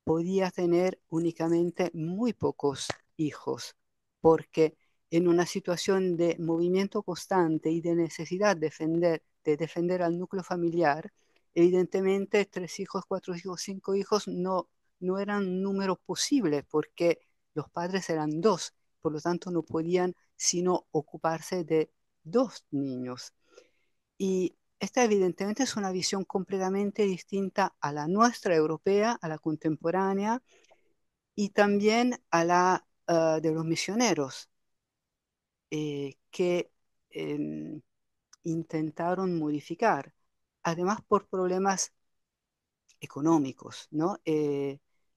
podía tener únicamente muy pocos hijos, porque en una situación de movimiento constante y de necesidad de defender al núcleo familiar, evidentemente 3 hijos, 4 hijos, 5 hijos no eran un número posible porque los padres eran dos, por lo tanto no podían sino ocuparse de 2 niños. Y esta evidentemente es una visión completamente distinta a la nuestra europea, a la contemporánea y también a la de los misioneros que intentaron modificar, además por problemas económicos, ¿no?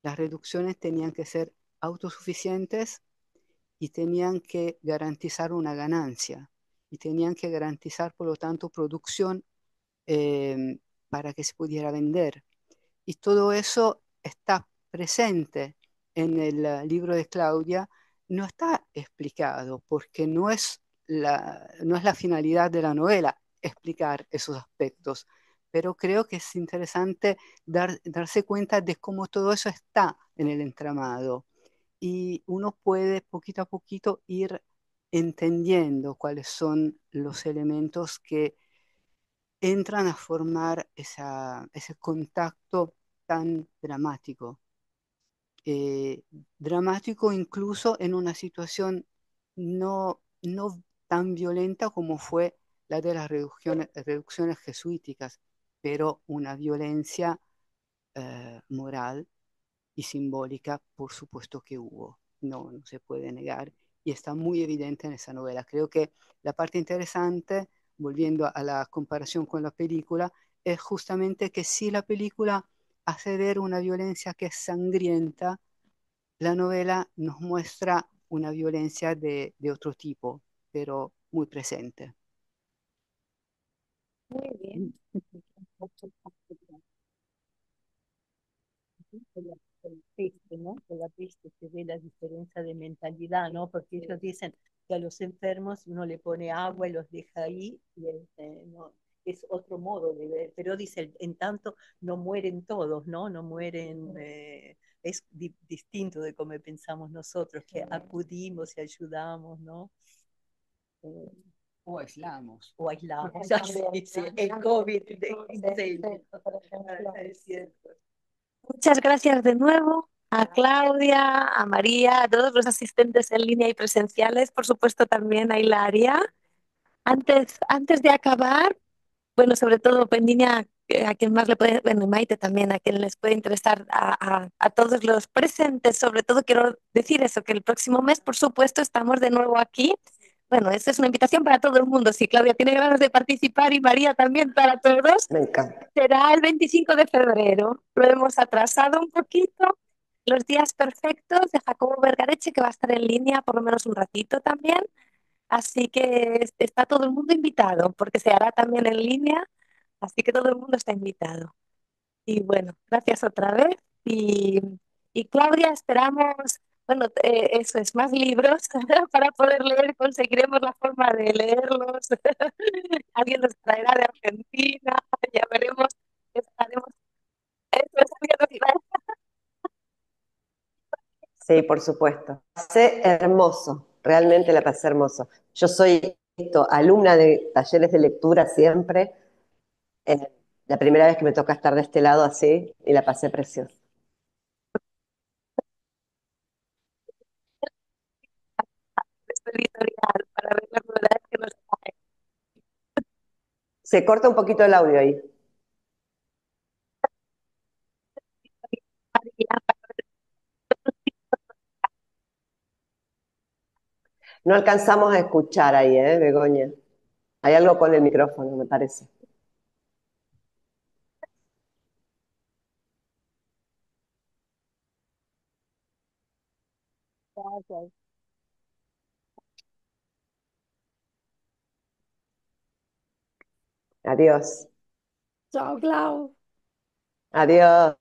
Las reducciones tenían que ser autosuficientes y tenían que garantizar una ganancia y tenían que garantizar, por lo tanto, producción eh, para que se pudiera vender. Y todo eso está presente en el libro de Claudia, no está explicado porque no es la finalidad de la novela explicar esos aspectos, pero creo que es interesante darse cuenta de cómo todo eso está en el entramado y uno puede poquito a poquito ir entendiendo cuáles son los elementos que entran a formar ese contacto tan dramático. Eh, Dramático incluso en una situación no tan violenta como fue la de las reducciones jesuíticas, pero una violencia moral y simbólica, por supuesto que hubo, no se puede negar, y está muy evidente en esa novela. Creo que la parte interesante, volviendo a la comparación con la película, es justamente que si la película hace ver una violencia que es sangrienta, la novela nos muestra una violencia de otro tipo, pero muy presente. Muy bien. Con la peste, ¿no? Con la peste se ve la diferencia de mentalidad, ¿no? Porque ellos dicen que a los enfermos uno le pone agua y los deja ahí, y no, es otro modo de ver, pero dice, en tanto no mueren todos, ¿no? No mueren, es distinto de como pensamos nosotros, que acudimos y ayudamos, ¿no? Eh, O aislamos. o aislamos. También, Sí, el también. COVID Sí, incendio. sí, por ejemplo. Es cierto. Muchas gracias de nuevo a Claudia, a María, a todos los asistentes en línea y presenciales, por supuesto también a Hilaria. Antes de acabar, bueno, sobre todo Pendiña, a quien más le puede, bueno, y Maite también, a quien les puede interesar, a todos los presentes, sobre todo quiero decir eso, que el próximo mes, por supuesto, estamos de nuevo aquí. Bueno, esta es una invitación para todo el mundo. Si Claudia tiene ganas de participar y María también para todos, Me encanta. será el 25 de febrero. Lo hemos atrasado un poquito. Los días perfectos de Jacobo Vergareche, que va a estar en línea por lo menos un ratito también. Así que está todo el mundo invitado, porque se hará también en línea, así que todo el mundo está invitado. Y bueno, gracias otra vez. Y Claudia, esperamos, bueno, eso es, más libros para poder leer, conseguiremos la forma de leerlos. Alguien los traerá de Argentina, ya veremos. Estaremos, eso es, alguien los traerá. Sí, por supuesto. Pasé hermoso, realmente la pasé hermoso. Yo soy alumna de talleres de lectura siempre. Eh, la primera vez que me toca estar de este lado así y la pasé preciosa. Este editorial para ver las novedades que nos trae. Se corta un poquito el audio ahí. No alcanzamos a escuchar ahí, Begoña? Hay algo con el micrófono, me parece. Gracias. Adiós. Ciao Clau. Adiós.